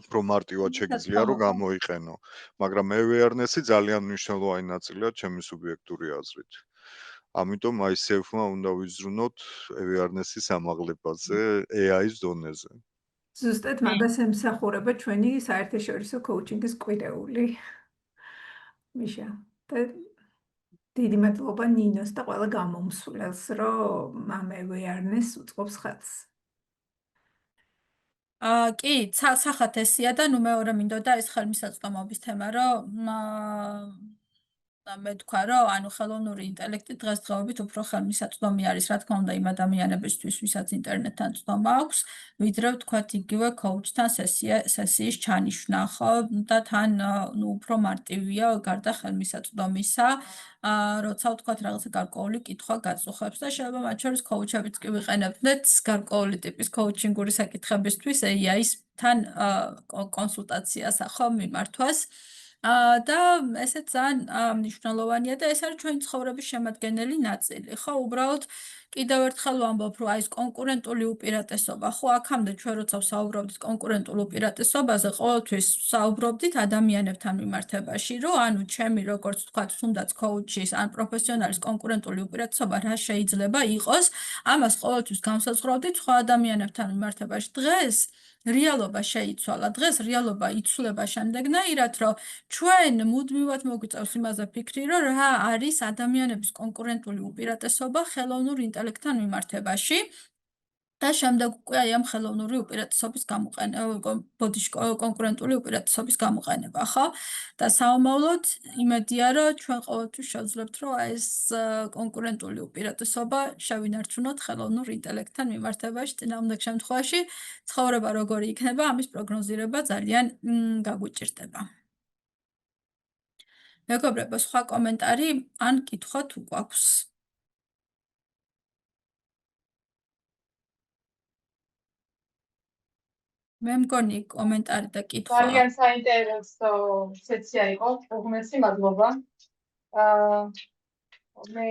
უფრო მარტივად შეგიძლია რომ გამოიყენო. მაგრამ awareness-ი ძალიან მნიშვნელოვანი ნაწილია ჩემი სუბიექტური აზრით. ამიტომ ICF-მა უნდა ვიზრუნოთ awareness-ის ამაღლებაზე AI-ის დონეზე. ზუსტად მაგას ემსახურება ჩვენი საერთაშორისო coaching-ის კვირეული. მიშა, და დიდი მადლობა ნინოს და ყველა გამომსვლელს, რომ ამ awareness უწყობს ხელს. კი, სახათ ესია და ნუ მეორე მინდოდა ეს ხელმისაწვდომობის თემა, რომ მე თქვა რომ ანუ ხელოვნური ინტელექტი დღესდღეობით უფრო ხელმისაწვდომი არის, რა თქმა უნდა, იმ ადამიანებისთვის, ვისაც ინტერნეტთან წვდომა აქვს, ვიდრე ვთქვათ იგივე coach-თან სესიის ჩანიშვნა, ხო? და თან ნუ უფრო მარტივია გარდა ხელმისაწვდომისა, როცა ვთქვათ რაღაცა გარკვეული კითხვა გაწუხებს და შეიძლება მათ შორის coach-ებიც კი ვიყენებდეთ გარკვეული ტიპის coaching-ური საკითხებისთვის AI-თან კონსულტაციას ხო მიმართვას. და ესეც ძალიან მნიშვნელოვანია და ეს არის ჩვენი ცხოვრების შემადგენელი ნაწილი, ხო? უბრალოდ კიდევ ერთხელ ვამბობ, რომ აი ეს კონკურენტული უპირატესობა, ხო, აქამდე ჩვენ როცა ვსაუბრობდით კონკურენტულ უპირატესობაზე, ყოველთვის ვსაუბრობდით ადამიანებთან მიმართებაში, რომ ანუ ჩემი როგორც ვთქვათ, თუნდაც coach-ის ან პროფესიონალის კონკურენტული უპირატესობა რა შეიძლება იყოს, ამას ყოველთვის განსაზღვრავდით სხვა ადამიანებთან მიმართებაში. დღეს რეალობა შეიცვალა. დღეს რეალობა იცვლება შემდეგნაირად, რომ ჩვენ მუდმივად მოგვიწევს იმაზე ფიქრი, რომ რა არის ადამიანების კონკურენტული უპირატესობა ხელოვნურ ინტელექტთან მიმართებაში და შემდეგ უკვე აი ამ ხელოვნური უპირატესობის კონკურენტული უპირატესობის გამოყენება, ხო? და საომავლოდ იმედია, რომ ჩვენ ყოველთვის შევძლებთ, რომ ეს კონკურენტული უპირატესობა შევინარჩუნოთ ხელოვნურ ინტელექტთან მიმართებაში, წინააღმდეგ შემთხვევაში ცხოვრება როგორი იქნება, ამის პროგნოზირება ძალიან გაგვიჭირდება. მეგობრებო, სხვა კომენტარი ან კითხვა თუ გვაქვს? მე მგონი კომენტარი და კითხვა. ძალიან საინტერესო სესია იყო, უღმესი მადლობა. მე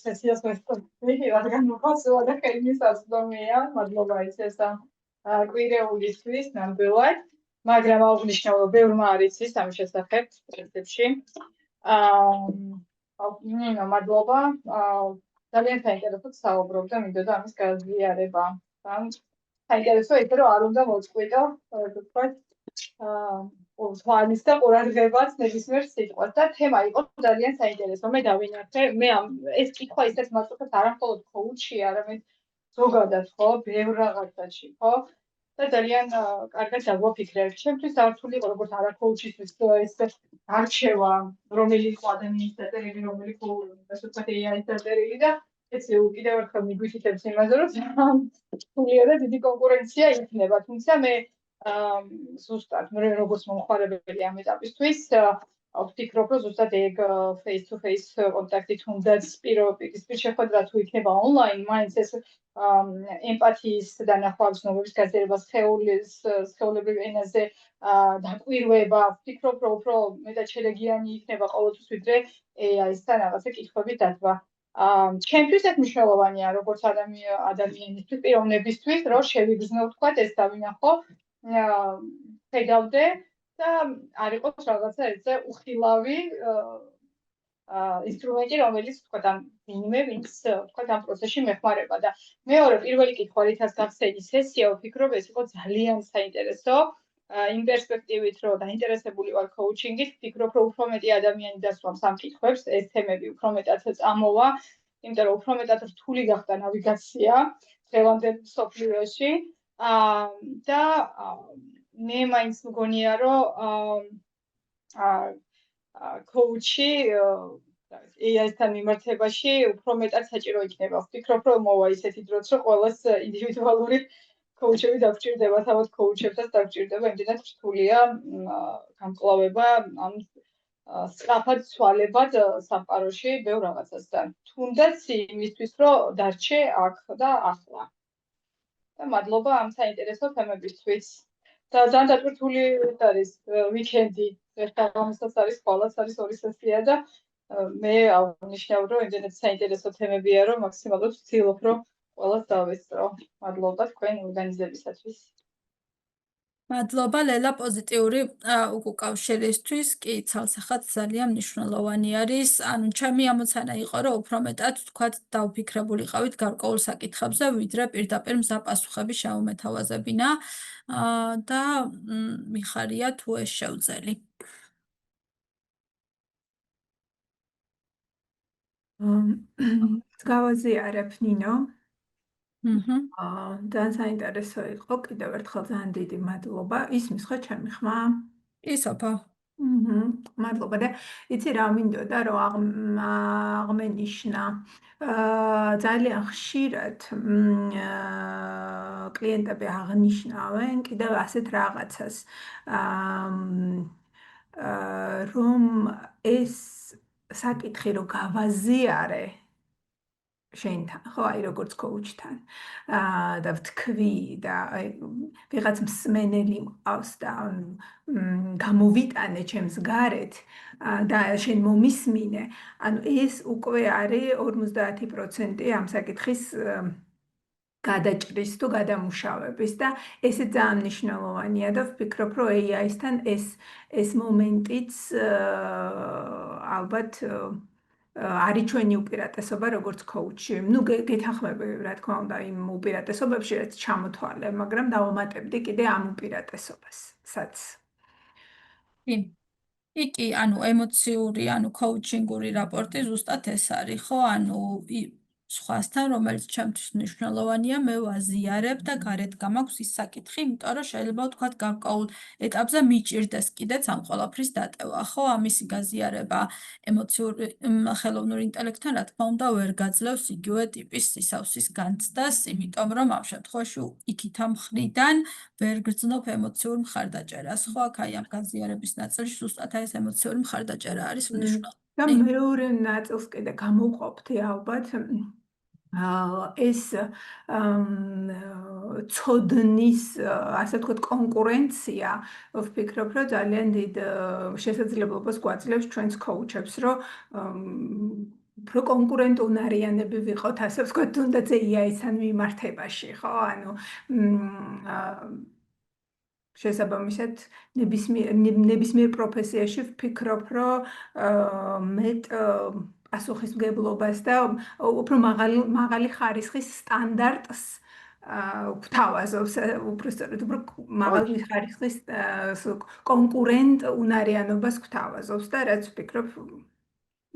სესიას ვესწრაფი, რადგან მოხსოვა და ხელმისაწვდომია, მადლობა ისეს ამ კვირეულისთვის ნამდვილად, მაგრამ აღნიშნავ, რომ ბევრმა არ იცის ამ შესახებ პრინციპში. ნინო, მადლობა. ძალიან საინტერესოდ საუბრობ და მინდოდა ამის გაზიარება. საინტერესო ის რომ არ უნდა მოწყვიტო, ვთქვათ, თვალის და ყურადღებას ნებისმიერ სიტყვას და თემა იყო ძალიან საინტერესო. მე დავინახე, მე ეს კითხვა ისეთ მაწუხებს არა მხოლოდ coach-ი, არამედ ზოგადად, ხო, ბევრ რაღაცაში, ხო? და ძალიან კარგად დაგვაფიქრეთ. ჩემთვის არცული იყო როგორც არა კოუჩისთვის ეს არჩევა, რომელი იყო ადამიანის დაწერილი, რომელი ასე ვთქვათ AI-ის დაწერილი და ეს კიდევ ერთხელ მიგვითითებს იმაზე, რომ სულიერად დიდი კონკურენცია იქნება. თუმცა მე ზუსტად როგორც მომხმარებელი ამ ეტაპისთვის ვფიქრობ, რომ ზუსტად ეგ face-to-face კონტაქტი თუნდაც პირისპირ შეხვედრა თუ იქნება online, მაინც ეს ემპათიის დანახვა, გრძნობების გაზიარება, სხეულებრივ ენაზე დაკვირვება, ვფიქრობ, რომ უფრო მეტად შედეგიანი იქნება ყოველთვის ვიდრე AI-სთან რაღაცა კითხვების დათვა. ჩემთვის ეს მნიშვნელოვანია, როგორც ადამიანისთვის, პიროვნებისთვის, რომ შევიგრძნო, ვთქვათ, ეს დავინახო, ხედავდე და არ იყოს რაღაცა ესე უხილავი ინსტრუმენტი, რომელიც ვთქვათ, ამ ვინმე, ვინც ვთქვათ, ამ პროცესში მეხმარება და მეორე პირველი კითხვა, რითაც გახსენი სესია, ვფიქრობ, ეს იყო ძალიან საინტერესო. იმ პერსპექტივით, რომ დაინტერესებული ვარ კოუჩინგით, ვფიქრობ, რომ უფრო მეტი ადამიანი დასვამს ამ კითხვებს, ეს თემები უფრო მეტად წამოვა, იმიტომ რომ უფრო მეტად რთული გახდა ნავიგაცია დღევანდელ მსოფლიოში და მე მაინც მგონია, რომ კოუჩი AI-სთან მიმართებაში უფრო მეტად საჭირო იქნება. ვფიქრობ, რომ მოვა ისეთი დროც, რომ ყველას ინდივიდუალური კოუჩები დაგვჭირდება, თავად კოუჩებსაც დაგვჭირდება, იმდენად რთულია გამკლავება ამ სწრაფად ცვალებად სამყაროში ბევრ რაღაცასთან. თუნდაც იმისთვის, რომ დარჩე აქ და ახლა. და მადლობა ამ საინტერესო თემებისთვის. და ძალიან დატვირთული არის ვიკენდი. ღამესაც არის, ყოველას არის 2 სესია და მე აღნიშნავ, რომ იმდენად საინტერესო თემებია, რომ მაქსიმალურად ვცდილობ, რომ ყველას დავესწრო. მადლობა თქვენ ორგანიზებისათვის. მადლობა ლელა პოზიტიური უკავშირისთვის, კი ცალსახად ძალიან მნიშვნელოვანი არის. ანუ ჩემი ამოცანა იყო, რომ უფრო მეტად თქვათ დავფიქრებულიყავით გარკვეულ საკითხებზე, ვიდრე პირდაპირ მზა პასუხები შემომეთავაზებინა და მიხარია თუ ეს შევძელი. გავაზიარებ ნინო. აჰა. ძალიან საინტერესო იყო, კიდევ ერთხელ ძალიან დიდი მადლობა. ისმის ხო ჩემი ხმა? ისოფო. მადლობა და იცი რა მინდოდა რომ აღმენიშნა ძალიან ხშირად კლიენტები აღნიშნავენ კიდევ ასეთ რაღაცას რომ ეს საკითხი რომ გავაზიარე შენთან, ხო, აი როგორც კოუჩთან და ვთქვი და აი ვიღაც მსმენელი მყავს და გამოვიტანე ჩემს გარეთ და შენ მომისმინე, ანუ ეს უკვე არის 50% ამ საკითხის გადაჭრის თუ გადამუშავების და ესე ძალიან მნიშვნელოვანია და ვფიქრობ, რომ AI-სთან ეს მომენტიც ალბათ არის ჩვენი უპირატესობა როგორც კოუჩი. ნუ გეთანხმები რა თქმა უნდა იმ უპირატესობებში, რაც ჩამოთვალე, მაგრამ დავამატებდი კიდე ამ უპირატესობასაც. კი, ანუ ემოციური, ანუ კოუჩინგური რაპორტი ზუსტად ეს არის, ხო? ანუ სხვასთან, რომელიც ჩემთვის მნიშვნელოვანია, მე ვაზიარებ და გარეთ გამაქვს ის საკითხი, იმიტომ რომ შეიძლება ვთქვათ გარკვეულ ეტაპზე მიჭირდეს კიდეც ამ ყველაფრის დატევა, ხო? ამისი გაზიარება ემოციური ხელოვნურ ინტელექტთან, რა თქმა უნდა, ვერ გაძლევს იგივე ტიპის სისავსის განცდას, იმიტომ რომ ამ შემთხვევაში იქით ამ მხრიდან ვერ გრძნობ ემოციურ მხარდაჭერას, ხო? აქ აი ამ გაზიარების ნაწილში ზუსტად ეს ემოციური მხარდაჭერა არის მნიშვნელოვანი. და მეორე ნაწილს კიდე გამოვყოფდი ალბათ ეს ცოდნის, ასე ვთქვათ, კონკურენცია, ვფიქრობ, რომ ძალიან დიდ შესაძლებლობას გვაძლევს ჩვენს კოუჩებს, რომ უფრო კონკურენტუნარიანები ვიყოთ, ასე ვთქვათ, თუნდაც AI-სთან მიმართებაში, ხო? ანუ შესაბამისად ნებისმიერ პროფესიაში ვფიქრობ, რომ მეტ პასუხისმგებლობას და უფრო მაღალი ხარისხის სტანდარტს გვთავაზობს, უბრალოდ უფრო მაღალი ხარისხის კონკურენტუნარიანობას გვთავაზობს და რაც ვფიქრობ,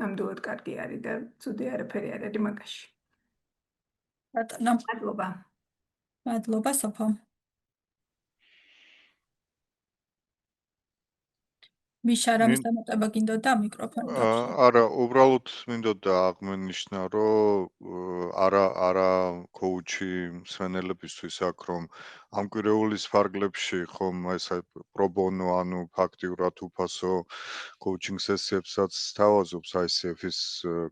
ნამდვილად კარგი არის და ცუდი არაფერი არ არის მაგაში. ბატონო, მადლობა. მადლობა, სოფო. მიშა რამის დამატება გინდოდა მიკროფონი გახსოვთ. არა, უბრალოდ მინდოდა აღმენიშნა, რომ არა კოუჩი მსვენელებისთვის აქ რომ ამ კვირეულის ფარგლებში ხომ ესე პრობონო ანუ ფაქტიურად უფასო კოუჩინგ სესიებსაც თავაზობს ICF-ის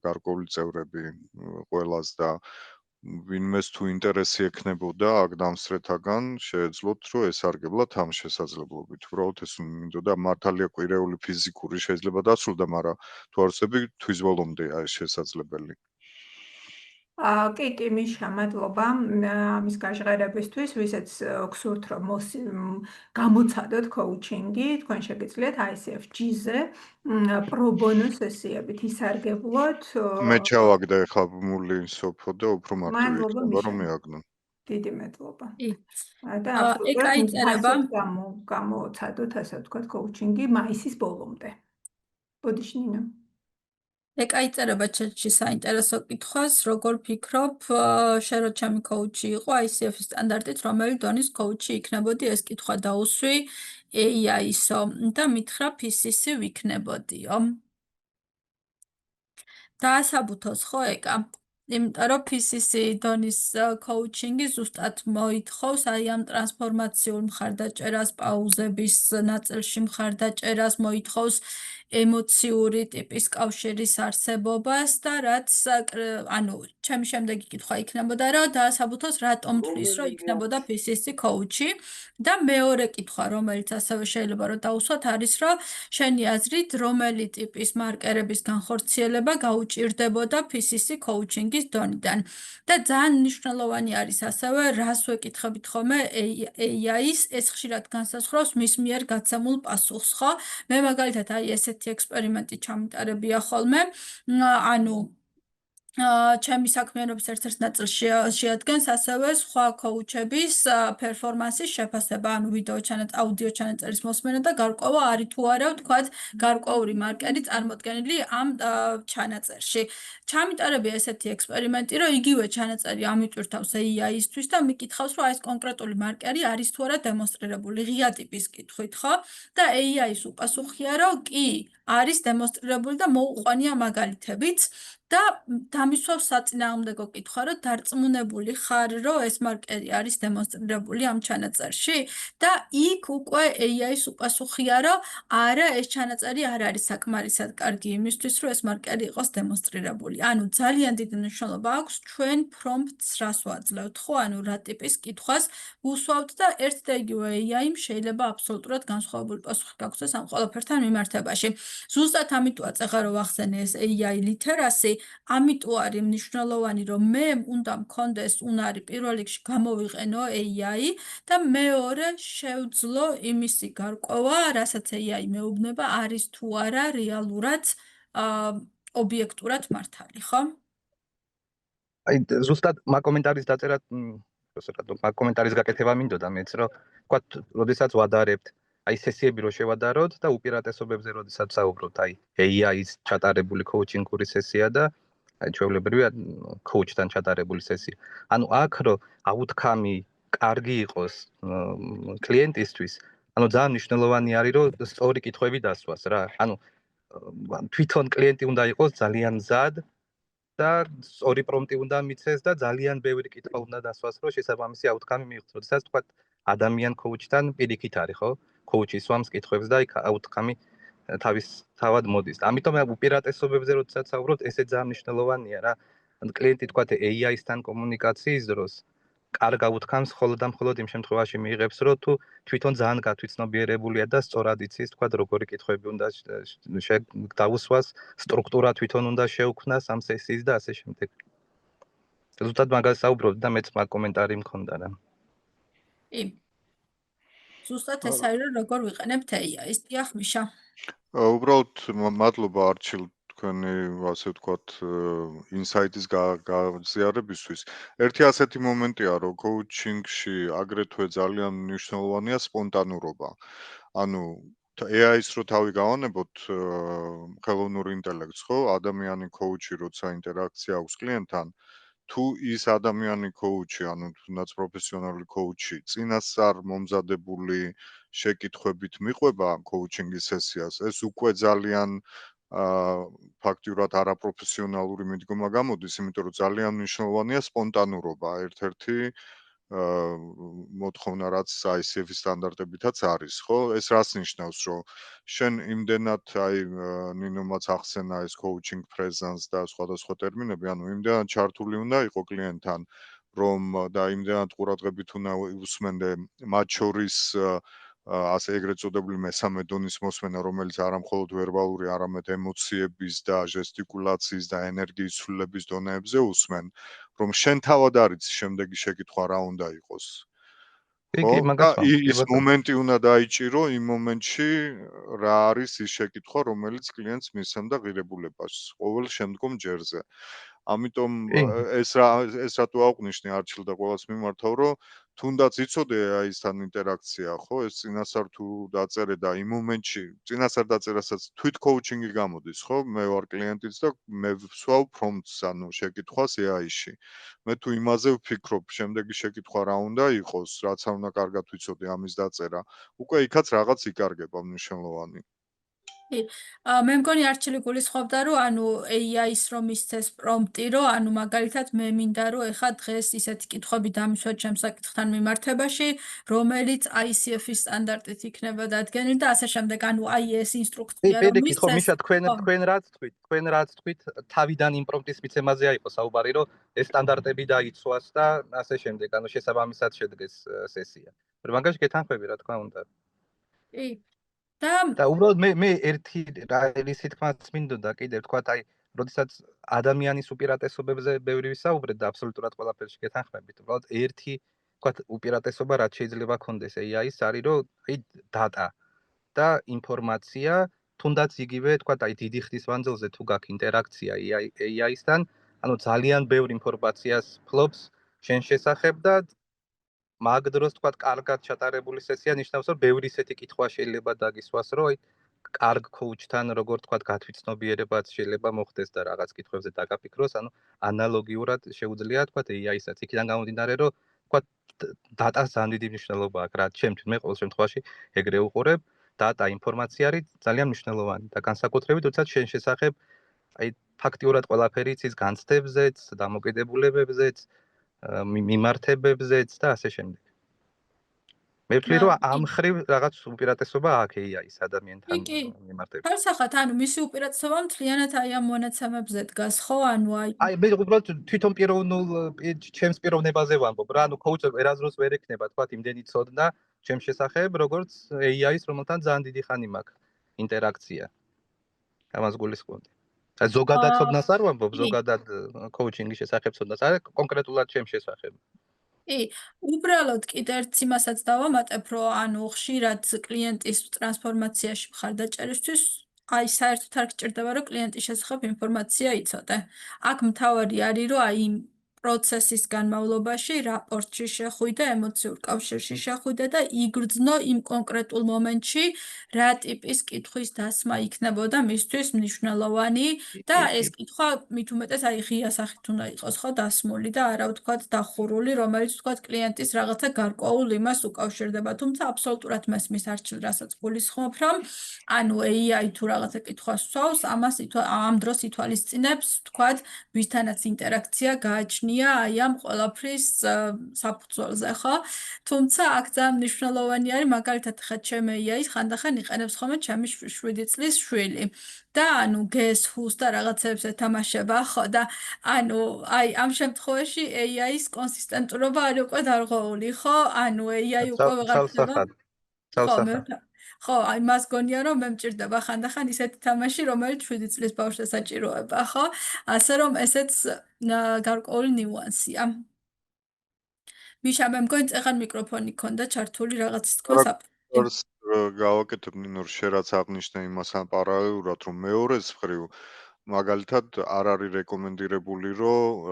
გარკვეული წევრები ყველას და ვინმეს თუ ინტერესი ექნებოდა აქ დამსწრეთაგან შეეძლოთ რომ ესარგებლოთ ამ შესაძლებლობით. უბრალოდ ეს მინდოდა მართალია კვირეული ფიზიკური შეიძლება დაცულდა, მაგრამ თუ არსები თვის ბოლომდეა ეს შესაძლებელი. კი, მიშა, მადლობა ამის გაჟღერებისთვის, ვისაც გსურთ რომ გამოცადოთ კოუჩინგი, თქვენ შეგიძლიათ ICF-ზე პრობონო სესიებით ისარგებლოთ. მე ჩავაგდა ეხლა მული სოფო და უფრო მარტივი მადლობა, იქნება რომ მიშა. მეაგნო. დიდი მადლობა. კი. და ეგ აიწერება. გამოცადოთ, ასე ვთქვათ, კოუჩინგი მაისის ბოლომდე. ბოდიში ნინო. ეგ აიწერება ჩატში საინტერესო კითხვას, როგორ ფიქრობ, შენ რო ჩემი კოუჩი იყო ICF-ის სტანდარტით, რომელი დონის კოუჩი იქნებოდი, ეს კითხვა დაუსვი AI-ისო და მითხრა PCC ვიქნებოდიო. დაასაბუთოს ხო ეკა? იმიტომ რომ PCC დონის კოუჩინგი ზუსტად მოითხოვს აი ამ ტრანსფორმაციულ მხარდაჭერას, პაუზების ნაწილში მხარდაჭერას, მოითხოვს ემოციური ტიპის კავშირის არსებობას და რაც ანუ ჩემი შემდეგი კითხვა იქნებოდა რომ დაასაბუთოს რატომ თვლის რომ იქნებოდა PCC კოუჩი და მეორე კითხვა რომელიც ასევე შეიძლება რომ დაუსვათ არის რომ შენი აზრით რომელი ტიპის მარკერების განხორციელება გაუჭირდებოდა PCC კოუჩინგის დონიდან და ძალიან მნიშვნელოვანი არის ასევე რას ვეკითხებით ხოლმე AI-ის ეს ხშირად განსაზღვრავს მის მიერ გაცემულ პასუხს ხო მე მაგალითად აი ესეთი ექსპერიმენტი ჩამიტარებია ხოლმე ანუ ჩემი საქმიანობის ერთ-ერთ ნაწილში შეადგენს ასევე სხვა კოუჩების პერფორმანსის შეფასება, ანუ ვიდეო ჩანაწერი, აუდიო ჩანაწერის მოსმენა და გარკვევა არის თუ არა, ვთქვათ, გარკვეული მარკერი წარმოდგენილი ამ ჩანაწერში. ჩამიტარებია ესეთი ექსპერიმენტი, რომ იგივე ჩანაწერი ამიტვირთავს AI-ისთვის და მიკითხავს, რომ ეს კონკრეტული მარკერი არის თუ არა დემონსტრირებული ღია ტიპის კითხვით, ხო? და AI-ის უპასუხია, რომ კი, არის დემონსტრირებული და მოუყვანია მაგალითებიც. და დამისვავს საწინააღმდეგო კითხვა, რომ დარწმუნებული ხარ, რომ ეს მარკერი არის დემონსტრირებული ამ ჩანაწერში და იქ უკვე AI-ის უპასუხია, რომ არა, ეს ჩანაწერი არ არის საკმარისად კარგი იმისთვის, რომ ეს მარკერი იყოს დემონსტრირებული. ანუ ძალიან დიდი მნიშვნელობა აქვს ჩვენ პრომპტს რას ვაძლევთ, ხო? ანუ რა ტიპის კითხვას ვუსვავთ და ერთ და იგივე AI-მ შეიძლება აბსოლუტურად განსხვავებული პასუხი გაგცეს ამ ყველაფერთან მიმართებაში. ზუსტად ამიტოა წეღა რომ ვახსენე ეს AI ლიტერასი ამიტომ არის მნიშვნელოვანი რომ მე უნდა მქონდეს უნარი პირველ რიგში გამოვიყენო AI და მეორე შევძლო იმისი გარკვევა, რასაც AI მეუბნება, არის თუ არა რეალურად ობიექტურად მართალი, ხო? აი ზუსტად მაგ კომენტარის დაწერა, მაგ კომენტარის გაკეთება მინდოდა მეც, რომ თქვა, როდესაც ვადარებთ, აი სესიები რო შევადაროთ და უპირატესობებზე როდესაც საუბრობთ, აი AI-ის ჩატარებული კოუჩინგური სესია და აი ჩვეულებრივია კოუჩთან ჩატარებული სესია. ანუ აქ რო აუთკამი კარგი იყოს კლიენტისთვის, ანუ ძალიან მნიშვნელოვანი არის რომ სწორი კითხვები დასვას რა. ანუ თვითონ კლიენტი უნდა იყოს ძალიან მზად და სწორი პრომპტი უნდა მიცეს და ძალიან ბევრი კითხვა უნდა დასვას, რომ შესაბამისი აუთკამი მიიღოს. როდესაც თქვა ადამიან კოუჩთან პირიქით არის, ხო? კოუჩი სვამს კითხვებს და იქ აუთკამი თავის თავად მოდის. ამიტომ უპირატესობებზე როდესაც საუბრობთ, ესე ძალიან მნიშვნელოვანია რა. ან კლიენტი თქვა AI-სთან კომუნიკაციის დროს კარგ აუთკამს მხოლოდ და მხოლოდ იმ შემთხვევაში მიიღებს, რომ თუ თვითონ ძალიან გათვითცნობიერებულია და სწორად იცის, თქვა როგორი კითხვები უნდა დაუსვას, სტრუქტურა თვითონ უნდა შეუქმნას ამ სესიის და ასე შემდეგ. ზუსტად მაგას საუბრობთ და მეც მაგ კომენტარი მქონდა რა. კი. ზუსტად ეს არის რომ როგორ ვიყენებთ AI-ს. დიახ, მიშა. უბრალოდ მადლობა არჩილ თქვენი ასე ვთქვათ ინსაიტის გაზიარებისთვის. ერთი ასეთი მომენტია, რომ კოუჩინგში აგრეთვე ძალიან მნიშვნელოვანია სპონტანურობა. ანუ AI-ს რო თავი გავანებოთ ხელოვნურ ინტელექტს, ხო? ადამიანი კოუჩი როცა ინტერაქცია აქვს კლიენტთან თუ ის ადამიანი coach-ი, ანუ თუნდაც პროფესიონალი coach-ი წინასწარ მომზადებული შეკითხვებით მიყვება coaching-ის სესიას, ეს უკვე ძალიან ფაქტიურად არაპროფესიონალური მიდგომა გამოდის, იმიტომ რომ ძალიან მნიშვნელოვანია სპონტანურობა, ერთ-ერთი მოთხოვნა რაც ICF-ის სტანდარტებითაც არის, ხო? ეს რას ნიშნავს, რომ შენ იმდენად ნინომაც ახსენა ეს coaching presence და სხვადასხვა ტერმინები, ანუ იმდენად ჩართული უნდა იყო კლიენტთან, რომ და იმდენად ყურადღებით უნდა უსმენდე მათ შორის ასე ეგრეთ წოდებული მესამე დონის მოსმენა, რომელიც არა მხოლოდ ვერბალური, არამედ ემოციების და ჟესტიკულაციის და ენერგიის ცვლილების დონეებზე უსმენ, რომ შენ თავად არიცი შემდეგი შეკითხვა რა უნდა იყოს. ხო? და ის მომენტი უნდა დაიჭირო იმ მომენტში რა არის ის შეკითხვა, რომელიც კლიენტს მისცემდა ღირებულებას ყოველ შემდგომ ჯერზე. ამიტომ ეს რატო აღვნიშნე არჩილ და ყველას მიმართავ, რომ თუნდაც იცოდე აისთან ინტერაქცია, ხო, ეს წინასწარ თუ დაწერე და იმ მომენტში წინასწარ დაწერასაც თვით coaching-ი გამოდის, ხო? მე ვარ კლიენტიც და მე ვსვავ prompts, ანუ შეკითხვას AI-ში. მე თუ იმაზე ვფიქრობ, შემდეგი შეკითხვა რა უნდა იყოს, რაც არ უნდა კარგად ვიცოდე ამის დაწერა, უკვე იქაც რაღაც იკარგება მნიშვნელოვანი. მე მგონი არჩილი გულისხმობდა, რომ ანუ AI-ს რომ ისცეს პრომპტი, რომ ანუ მაგალითად მე მინდა რომ ეხა დღეს ისეთი კითხვები დამისვა ჩემს საკითხთან მიმართებაში, რომელიც ICF-ის სტანდარტით იქნება დადგენილი და ასე შემდეგ. ანუ აი ეს ინსტრუქცია რომ მისცეს. ხო, მიშა თქვენ რაც თქვით, თავიდან იმ პრომპტის მიცემაზე აიყო საუბარი, რომ ეს სტანდარტები დაიცვას და ასე შემდეგ, ანუ შესაბამისად შედგეს სესია. მაგაში გეთანხმები რა თქმა უნდა. კი. და უბრალოდ მე ერთი რისი თქმაც მინდოდა კიდევ თქვა, აი, როდესაც ადამიანის უპირატესობებზე ბევრი ვისაუბრეთ და აბსოლუტურად ყველაფერში გეთანხმებით, უბრალოდ ერთი თქვა უპირატესობა რაც შეიძლება ქონდეს AI-ს არის, რომ აი data და ინფორმაცია, თუნდაც იგივე თქვა, აი დიდი ხნის მანძილზე თუ გაქვს ინტერაქცია AI-სთან, ანუ ძალიან ბევრი ინფორმაციას ფლობს შენ შესახებ და მაგ დროს თქვა კარგად ჩატარებული სესია ნიშნავს, რომ ბევრი ისეთი კითხვა შეიძლება დაგისვას, რომ აი კარგ coach-თან როგორ თქვა გათვითცნობიერებაც შეიძლება მოხდეს და რაღაც კითხვებზე დაგაფიქროს, ანუ ანალოგიურად შეუძლია თქვა AI-საც იქიდან გამომდინარე, რომ თქვა data-ს ძალიან დიდი მნიშვნელობა აქვს, რა ჩემთვის მე ყოველ შემთხვევაში ეგრე უყურებ, data ინფორმაცია არის ძალიან მნიშვნელოვანი და განსაკუთრებით როდესაც შენ შესახებ აი ფაქტიურად ყველაფერი იცის განცდებზეც, დამოკიდებულებებზეც, მიმართებებზეც და ასე შემდეგ. მე ვთვლი რომ ამ ხრივ რაღაც უპირატესობა აქვს AI-ის ადამიანთან მიმართებით. ფასახად, ანუ მისი უპირატესობა მთლიანად აი ამ მონაცემებზე დგას, ხო? ანუ აი მე უბრალოდ თვითონ ჩემს პიროვნებაზე ვამბობ რა, ანუ coach ერაზროს ვერ ექნება თქვა იმდენი ცოდნა ჩემს შესახებ, როგორც AI-ის, რომელთან ძალიან დიდი ხანი მაქვს ინტერაქცია. ამას გულისხმობდი. აი ზოგადად ცოდნას არ ვამბობ, ზოგადად coaching-ის შესახებ ცოდნას, არა კონკრეტულად ჩემს შესახებ. კი, უბრალოდ კიდევ ერთ იმასაც დავამატებ, რომ ანუ ხშირად კლიენტის ტრანსფორმაციაში მხარდაჭერისთვის აი საერთოდ არ გჭირდება, რომ კლიენტის შესახებ ინფორმაცია იცოდე. აქ მთავარი არის, რომ აი იმ პროცესის განმავლობაში რაპორტში შეხვიდე, ემოციურ კავშირში შეხვიდე და იგრძნო იმ კონკრეტულ მომენტში რა ტიპის კითხვის დასმა იქნებოდა მისთვის მნიშვნელოვანი და ეს კითხვა მით უმეტეს აი ღია სახით უნდა იყოს, ხო, დასმული და არა ვთქვათ დახურული, რომელიც ვთქვათ კლიენტის რაღაცა გარკვეულ იმას უკავშირდება. თუმცა აბსოლუტურად მესმის არჩილ, რასაც გულისხმობ, რომ ანუ AI თუ რაღაცა კითხვას სვავს, ამ დროს ითვალისწინებს, ვთქვათ, ვისთანაც ინტერაქცია გააჩნია აი ამ ყველაფრის საფუძველზე, ხო? თუმცა აქ ძალიან მნიშვნელოვანი არის, მაგალითად, ხა ჩემ AI-ს ხანდახან იყენებს ხოლმე ჩემი 7 წლის შვილი. და ანუ guess who's და რაღაცებს ეთამაშება, ხო? და ანუ აი ამ შემთხვევაში AI-ის კონსისტენტურობა არის უკვე დარღვეული, ხო? ანუ AI უკვე ვეღარ ხო, აი მას გონია რომ მე მჭირდება ხანდახან ისეთი თამაში, რომელიც 7 წლის ბავშვს ესაჭიროება, ხო? ასე რომ ესეც გარკვეული ნიუანსია. მიშა, მე მგონი წეღან მიკროფონი ქონდა ჩართული რაღაცის თქვას აპარატურს გავაკეთებ ნინო შენ რაც აღნიშნე იმასთან პარალელურად, რომ მეორეს მხრივ მაგალითად არ არის რეკომენდირებული, რომ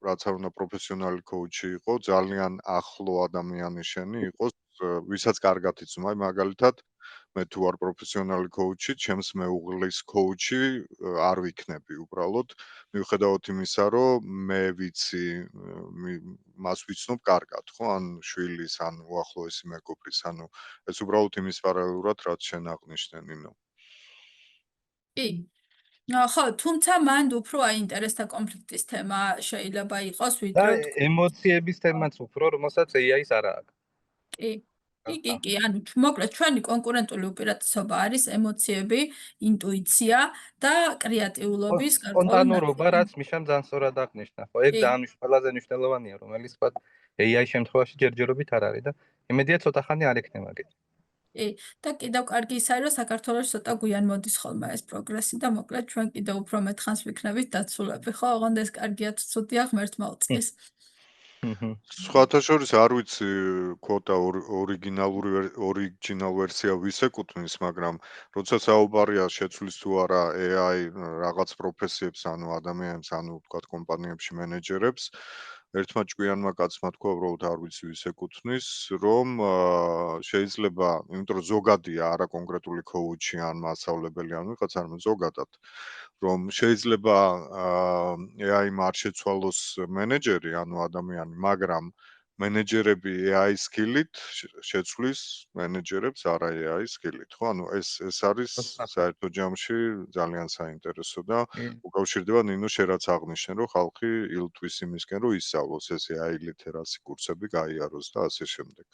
რაც არ უნდა პროფესიონალი coach-ი იყო, ძალიან ახლო ადამიანი შენი იყოს, ვისაც კარგად იცნობ. აი მაგალითად მე თუ ვარ პროფესიონალი კოუჩი, ჩემს მეუღლის კოუჩი არ ვიქნები უბრალოდ. მიუხედავად იმისა, რომ მე ვიცი მას ვიცნობ კარგად, ხო? ან შვილის, ან უახლოესი მეგობრის, ანუ ეს უბრალოდ იმის პარალელურად, რაც შენ აღნიშნე, ნინო. კი. ხო, თუმცა მან უფრო აინტერესდა კონფლიქტის თემა შეიძლება იყოს, და ვიდრე ემოციების თემაც უფრო, რომელსაც AI-ს არ აქვს. კი, ანუ მოკლედ ჩვენი კონკურენტული უპირატესობა არის ემოციები, ინტუიცია და კრეატიულობის გარკვეული სპონტანურობა, რაც მიშამ ძალიან სწორად აღნიშნა. ხო, ეგ ძალიან ყველაზე მნიშვნელოვანია, რომელიც თქვა AI შემთხვევაში ჯერჯერობით არ არის და იმედია ცოტა ხანი არ ექნება კიდე. და კიდევ კარგი ის არის, რომ საქართველოს ცოტა გვიან მოდის ხოლმე ეს პროგრესი და მოკლედ ჩვენ კიდევ უფრო მეტ ხანს ვიქნებით დაცულები, ხო? ოღონდ ეს კარგია თუ ცუდია ღმერთმა უწყის. სხვათა შორის არ ვიცი quota ორიგინალ ვერსია ვის ეკუთვნის, მაგრამ როცა საუბარია შეცვლის თუ არა AI რაღაც პროფესიებს, ანუ ადამიანებს, ანუ ვთქვათ კომპანიებში მენეჯერებს, ერთმა ჭკვიანმა კაცმა თქვა, უბრალოდ არ ვიცი ვის ეკუთვნის, რომ შეიძლება, იმიტომ რომ ზოგადია არა კონკრეტული კოუჩი ან მასწავლებელი ან ვიღაც, არამედ ზოგადად, რომ შეიძლება AI-მა არ შეცვალოს მენეჯერი, ანუ ადამიანი, მაგრამ მენეჯერები AI სკილით შეცვლის მენეჯერებს არა AI სკილით, ხო? ანუ ეს არის საერთო ჯამში ძალიან საინტერესო და უკავშირდება ნინო შენ რაც აღნიშნე, რომ ხალხი ილთვის იმისკენ, რომ ისწავლოს ეს AI ლიტერასი კურსები გაიაროს და ასე შემდეგ.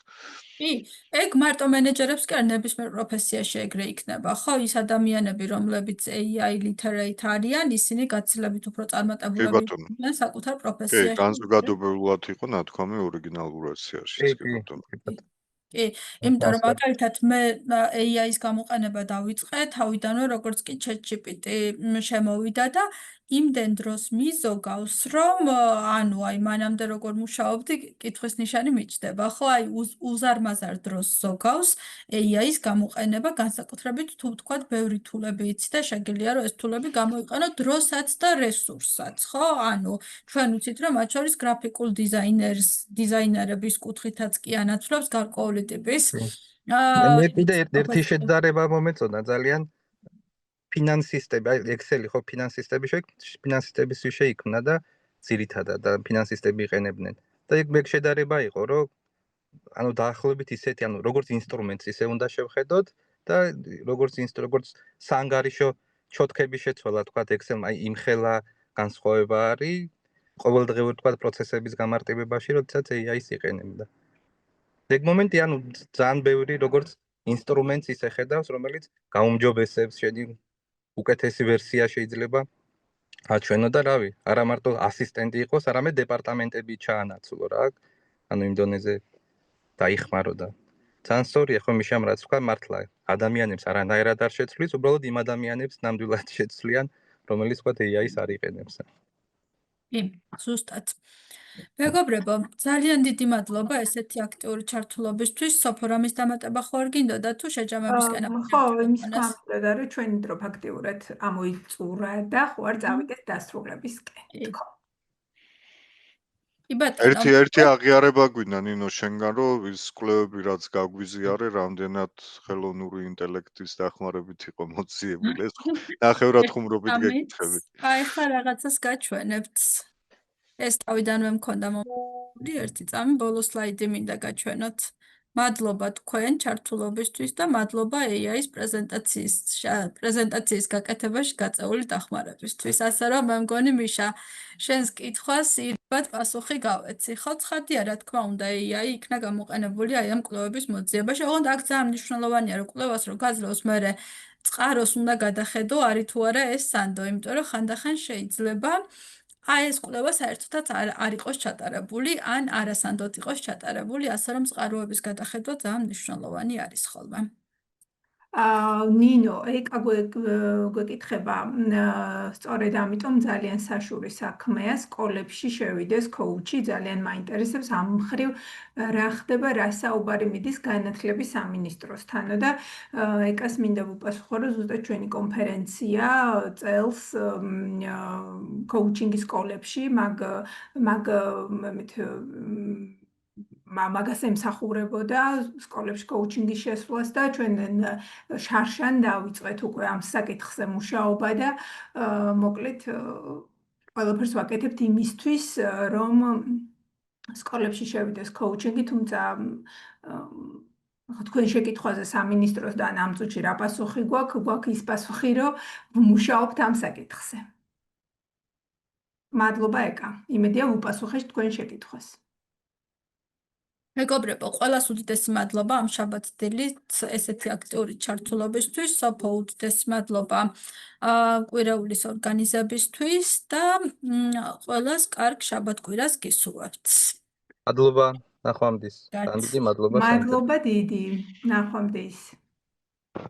ეგ მარტო მენეჯერებს კი არ ნებისმიერ პროფესიაში ეგრე იქნება, ხო? ის ადამიანები, რომლებიც AI literate არიან, ისინი გაცილებით უფრო წარმატებულები იყვნენ საკუთარ პროფესიაში. განზოგადებულად იყო ნათქვამი ორიგინალურ ვერსიაში, კი ბატონო. კი, იმიტომ რომ მაგალითად მე AI-ის გამოყენება დავიწყე თავიდანვე, როგორც კი ChatGPT შემოვიდა და იმდენ დროს მიზოგავს, რომ ანუ აი მანამდე როგორ მუშაობდი, კითხვის ნიშანი მიჩნდება, ხო? აი უზარმაზარ დროს ზოგავს AI-ის გამოყენება, განსაკუთრებით თუ ვთქვათ, ბევრი თულები იცი და შეგიძლია რომ ეს თულები გამოიყენო დროსაც და რესურსაც, ხო? ანუ ჩვენ ვიცით, რომ მათ შორის გრაფიკულ დიზაინერების კუთხითაც კი ანაცვლებს გარკვეული ტიპის. მე კიდე ერთი შედარება მომეწონა ძალიან ფინანსისტები, აი Excel-ი ხო ფინანსისტების შეიქმნა და ძირითადად და ფინანსისტები იყენებდნენ. და ეგ შედარება იყო, რომ ანუ დაახლოებით ისეთი, ანუ როგორც ინსტრუმენტს ისე უნდა შევხედოთ და როგორც საანგარიშო ჩოთქების შეცვალა, თქვა Excel-მა, აი იმხელა განსხვავება არის ყოველდღიურ თქვა პროცესების გამარტივებაში, როდესაც AI-ს იყენებდა. ეგ მომენტი, ანუ ძალიან ბევრი როგორც ინსტრუმენტს ისე ხედავს, რომელიც გაუმჯობესებს, შენი უკეთესი ვერსია შეიძლება აჩვენო და რავი, არა მარტო ასისტენტი იყოს, არამედ დეპარტამენტები ჩაანაცვლო რა. ანუ იმ დონეზე დაიხმარო და ძალიან სწორია ხო მიშამ რაც თქვა, მართლა ადამიანებს არანაირად არ შეცვლის, უბრალოდ იმ ადამიანებს ნამდვილად შეცვლიან, რომელიც თქვა AI-ს არ იყენებს. კი, ზუსტად. მეგობრებო, ძალიან დიდი მადლობა ესეთი აქტიური ჩართულობისთვის. სოფორამის დამატება ხო არ გინდოდა თუ შეჯამებისკენ ხო, იმის გამწვდა, რომ ჩვენი დრო ფაქტიურად ამოიწურა და ხო არ წავიდეთ დასრულებისკენ. თქო. ერთი აღიარება გვინდა ნინო შენგან, რომ ის კვლევები რაც გაგვიზიარე, რამდენად ხელოვნური ინტელექტის დახმარებით იყო მოძიებული, ეს ნახევრად ხუმრობით გეკითხები. აი ხა რაღაცას გაჩვენებთ. ეს თავიდანვე მქონდა ერთი წამი, ბოლო სლაიდი მინდა გაჩვენოთ. მადლობა თქვენ ჩართულობისთვის და მადლობა AI-ის პრეზენტაციის გაკეთებაში გაწეული დახმარებისთვის. ასე რომ მე მგონი მიშა, შენს კითხვას ირბად პასუხი გავეცი. ხო, ცხადია, რა თქმა უნდა, AI იქნა გამოყენებული აი ამ კვლევების მოძიებაში. ოღონდ აქ ძალიან მნიშვნელოვანია, რომ კვლევას რო გაძლევს, მერე წყაროს უნდა გადახედო, არის თუ არა ეს სანდო, იმიტომ რომ ხანდახან შეიძლება აი ეს კვლევა საერთოდაც არ იყოს ჩატარებული, ან არასანდოდ იყოს ჩატარებული, ასე რომ წყაროების გადახედვა ძალიან მნიშვნელოვანი არის ხოლმე. ნინო, ეკა გვეკითხება, სწორედ ამიტომ ძალიან საშური საქმეა სკოლებში შევიდეს კოუჩი, ძალიან მაინტერესებს ამ მხრივ რა ხდება, რა საუბარი მიდის განათლების სამინისტროსთან და ეკას მინდა ვუპასუხო, რომ ზუსტად ჩვენი კონფერენცია წელს კოუჩინგის სკოლებში, მაგას ემსახურებოდა სკოლებში კოუჩინგის შესვლას და ჩვენ შარშან დავიწყეთ უკვე ამ საკითხზე მუშაობა და მოკლედ ყველაფერს ვაკეთებთ იმისთვის, რომ სკოლებში შევიდეს კოუჩინგი, თუმცა თქვენ შეკითხვაზე სამინისტროსთან ამ წუთში რა პასუხი გვაქვს ის პასუხი, რომ ვმუშაობთ ამ საკითხზე. მადლობა ეკა. იმედია ვუპასუხეთ თქვენ შეკითხვას. მეგობრებო, ყველას უდიდესი მადლობა ამ შაბათ-დილით ესეთი აქტიური ჩართულობისთვის, სოფო უდიდესი მადლობა კვირეულის ორგანიზებისთვის და ყველას კარგ შაბათ-კვირას გისურვებთ. მადლობა, ნახვამდის. დიდი მადლობა. მადლობა დიდი, ნახვამდის.